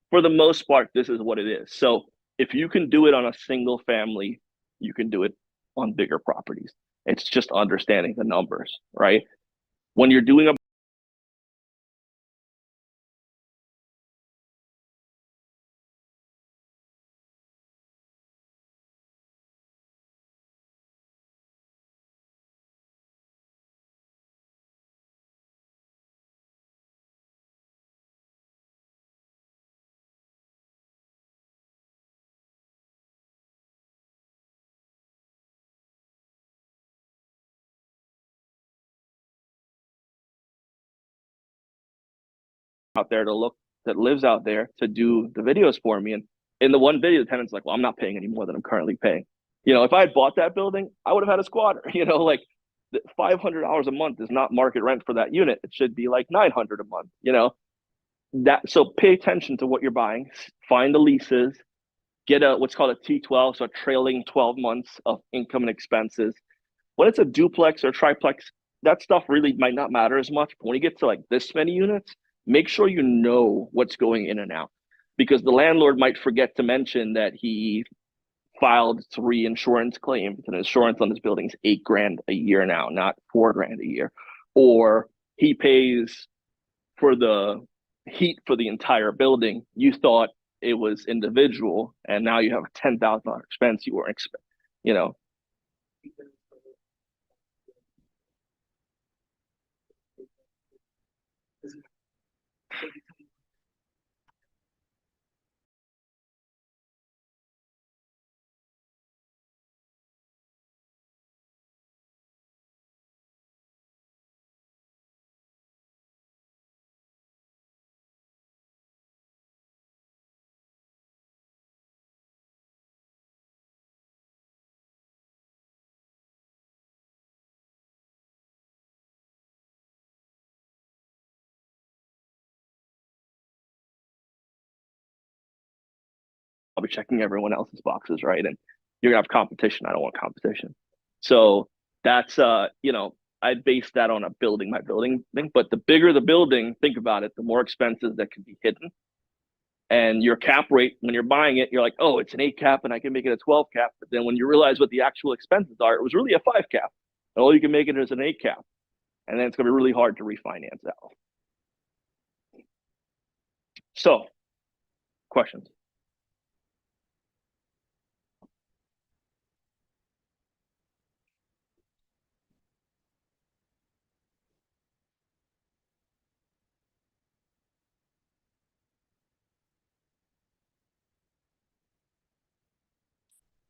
for the most part, this is what it is. So if you can do it on a single family, you can do it on bigger properties. It's just understanding the numbers, right? When you're doing out there that lives out there to do the videos for me. And in the one video, the tenant's like, well, I'm not paying any more than I'm currently paying. If I had bought that building, I would have had a squatter. Like $500 a month is not market rent for that unit. It should be like $900 a month. So pay attention to what you're buying, find the leases, get what's called a T12, so a trailing 12 months of income and expenses. When it's a duplex or triplex, that stuff really might not matter as much. But when you get to like this many units, make sure you know what's going in and out, because the landlord might forget to mention that he filed 3 insurance claims, and insurance on this building is $8,000 a year now, not $4,000 a year. Or he pays for the heat for the entire building. You thought it was individual, and now you have a $10,000 expense you weren't expecting. I'll be checking everyone else's boxes, right? And you're gonna have competition. I don't want competition. So that's I base that on a building by building thing. But the bigger the building, think about it, the more expenses that can be hidden. And your cap rate, when you're buying it, you're like, oh, it's an 8 cap and I can make it a 12 cap. But then when you realize what the actual expenses are, it was really a 5 cap. And all you can make it is an 8 cap. And then it's gonna be really hard to refinance out. So, questions?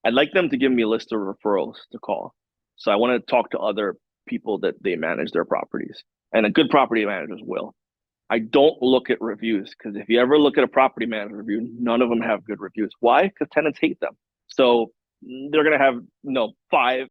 I'd like them to give me a list of referrals to call. So I want to talk to other people that they manage their properties, and a good property managers will. I don't look at reviews, because if you ever look at a property manager review, none of them have good reviews. Why? Because tenants hate them. So they're going to have 5.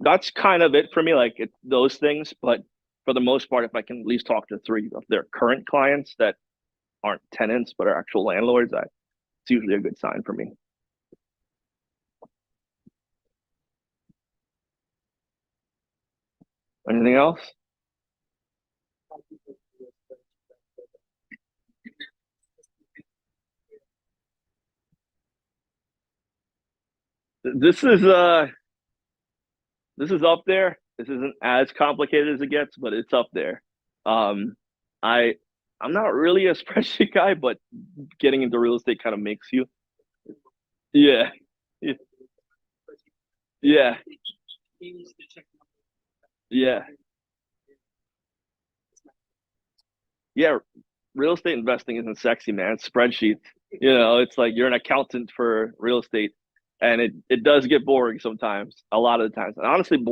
That's kind of it for me, like those things. But for the most part, if I can at least talk to 3 of their current clients that aren't tenants but are actual landlords, it's usually a good sign for me. Anything else? This is up there. This isn't as complicated as it gets, but it's up there. Um, I I'm not really a spreadsheet guy, but getting into real estate kind of makes you. Yeah, yeah, yeah, yeah. Real estate investing isn't sexy, man. It's spreadsheets. It's like you're an accountant for real estate, and it does get boring sometimes. A lot of the times, and honestly,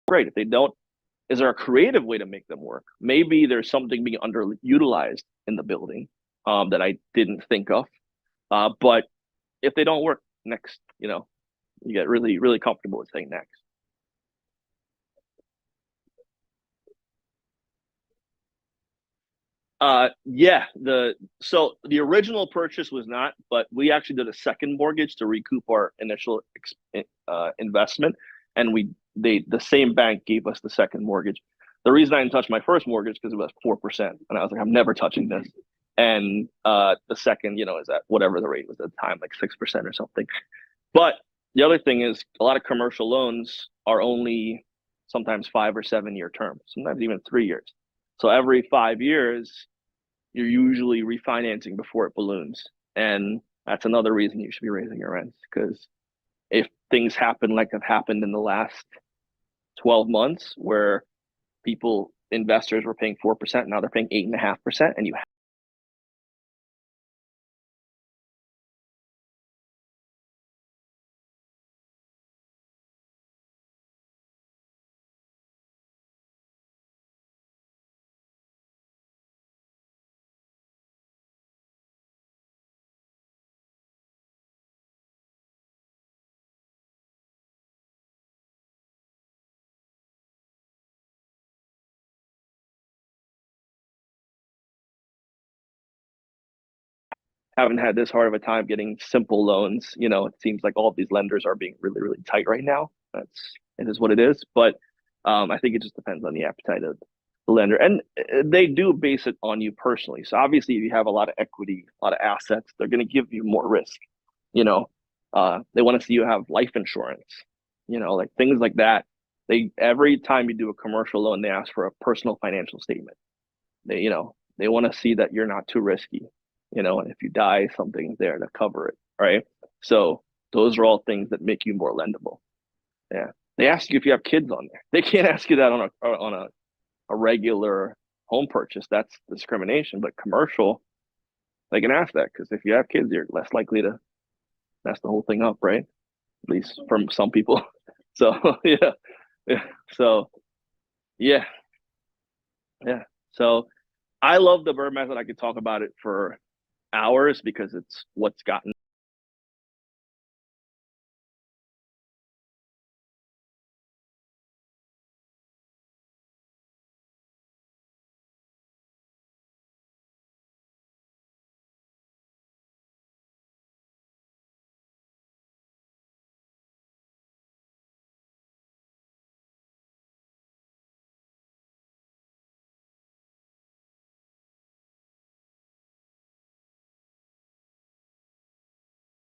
great. If they don't, is there a creative way to make them work? Maybe there's something being underutilized in the building that I didn't think of. But if they don't work, next, you get really, really comfortable with saying next. Yeah, the original purchase was not, but we actually did a second mortgage to recoup our initial investment, and the same bank gave us the second mortgage. The reason I didn't touch my first mortgage because it was 4%, and I was like, I'm never touching this. And the second, is at whatever the rate was at the time, like 6% or something. But the other thing is, a lot of commercial loans are only sometimes 5 or 7 year terms, sometimes even 3 years. So every 5 years, you're usually refinancing before it balloons. And that's another reason you should be raising your rents, because if things happen like have happened in the last 12 months where investors were paying 4%, now they're paying 8.5%, and you haven't had this hard of a time getting simple loans. It seems like all of these lenders are being really, really tight right now. It is what it is. But I think it just depends on the appetite of the lender, and they do base it on you personally. So obviously, if you have a lot of equity, a lot of assets, they're going to give you more risk. They want to see you have life insurance. Like things like that. Every time you do a commercial loan, they ask for a personal financial statement. They want to see that you're not too risky, and if you die, something's there to cover it, right? So those are all things that make you more lendable. Yeah. They ask you if you have kids on there. They can't ask you that on a regular home purchase. That's discrimination. But commercial, they can ask that because if you have kids, you're less likely to mess the whole thing up, right? At least from some people. So yeah. Yeah. So yeah. Yeah. So I love the BRRRR method. I could talk about it for hours because it's what's gotten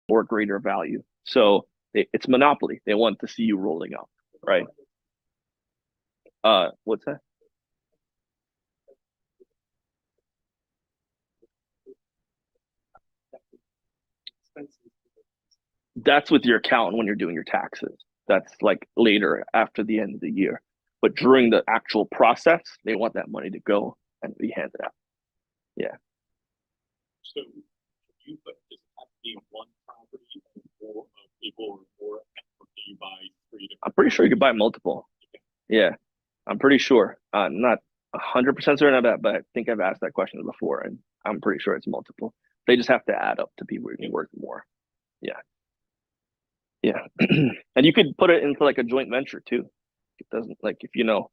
more greater value. So it's monopoly. They want to see you rolling up, right? What's that? That's with your accountant when you're doing your taxes. That's like later after the end of the year. But during the actual process, they want that money to go and be handed out. Yeah. So you put this have to be one property or people or do you buy three different? I'm pretty sure you could buy multiple. Yeah. I'm pretty sure. I'm not 100% certain of that, but I think I've asked that question before, and I'm pretty sure it's multiple. They just have to add up to people who can work more. Yeah, yeah, and you could put it into like a joint venture too. It doesn't like if you know.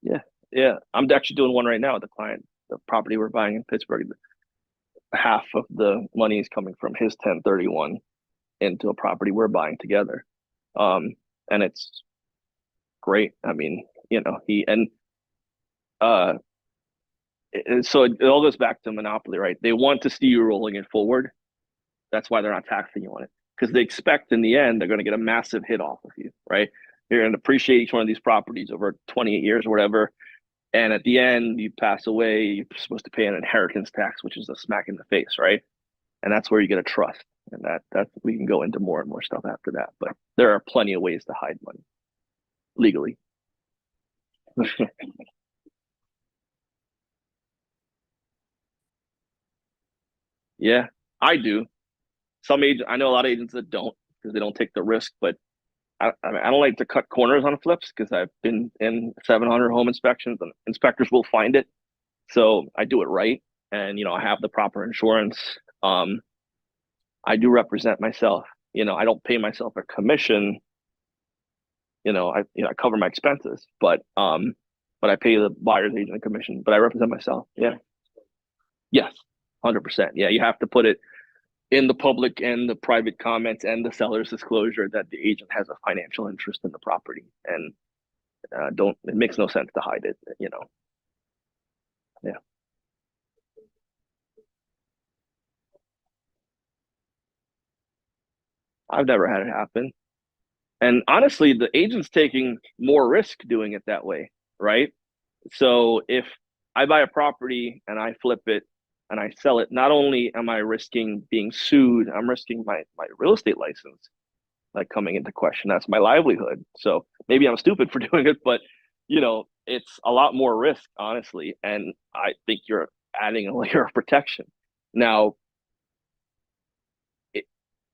Yeah, yeah. I'm actually doing one right now with the client. The property we're buying in Pittsburgh, half of the money is coming from his 1031 into a property we're buying together. And it's great. I mean, he and uh so it all goes back to monopoly, right? They want to see you rolling it forward. That's why they're not taxing you on it. Because they expect in the end they're going to get a massive hit off of you, right? You're going to appreciate each one of these properties over 28 years or whatever. And at the end, you pass away, you're supposed to pay an inheritance tax, which is a smack in the face, right? And that's where you get a trust. And that we can go into more and more stuff after that. But there are plenty of ways to hide money legally. Yeah, I do. Some agents, I know a lot of agents that don't because they don't take the risk. But I don't like to cut corners on flips because I've been in 700 home inspections and inspectors will find it. So I do it right, and I have the proper insurance. I do represent myself. I don't pay myself a commission. I cover my expenses, but I pay the buyer's agent a commission. But I represent myself. Yeah. Yes. 100%. Yeah, you have to put it in the public and the private comments and the seller's disclosure that the agent has a financial interest in the property, and don't it makes no sense to hide it. Yeah, I've never had it happen, and honestly the agent's taking more risk doing it that way, right? So if I buy a property and I flip it and I sell it, not only am I risking being sued, I'm risking my real estate license like coming into question. That's my livelihood. So maybe I'm stupid for doing it, but it's a lot more risk, honestly. And I think you're adding a layer of protection. Now, it,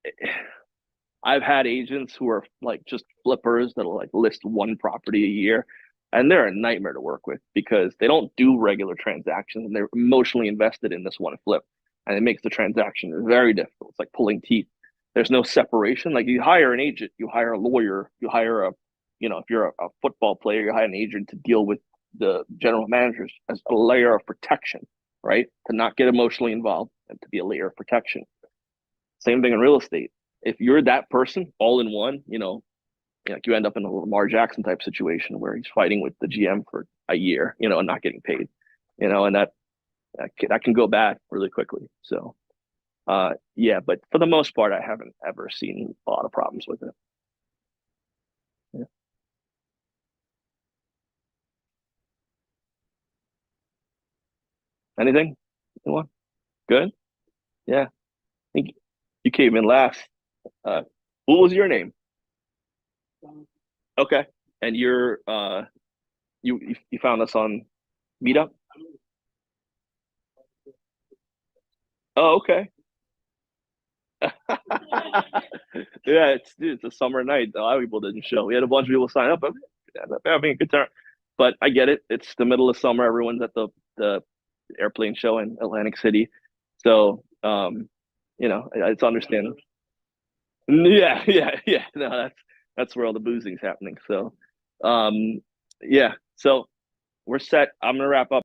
it, I've had agents who are like just flippers that'll like list one property a year, and they're a nightmare to work with because they don't do regular transactions and they're emotionally invested in this one flip. And it makes the transaction very difficult. It's like pulling teeth. There's no separation. Like you hire an agent, you hire a lawyer, you hire if you're a football player, you hire an agent to deal with the general managers as a layer of protection, right? To not get emotionally involved and to be a layer of protection. Same thing in real estate. If you're that person all in one, like you end up in a Lamar Jackson type situation where he's fighting with the GM for a year, and not getting paid, and that can go bad really quickly. So, yeah, but for the most part, I haven't ever seen a lot of problems with it. Yeah. Anything? Anyone? Good? Yeah. I think you came in last. What was your name? Okay. And you found us on Meetup? Oh, okay. Yeah, it's a summer night. A lot of people didn't show. We had a bunch of people sign up, but yeah, having a good time. But I get it. It's the middle of summer. Everyone's at the airplane show in Atlantic City, so it's understandable. Yeah, yeah, yeah. No, that's where all the boozing's happening. So, yeah. So we're set. I'm gonna wrap up.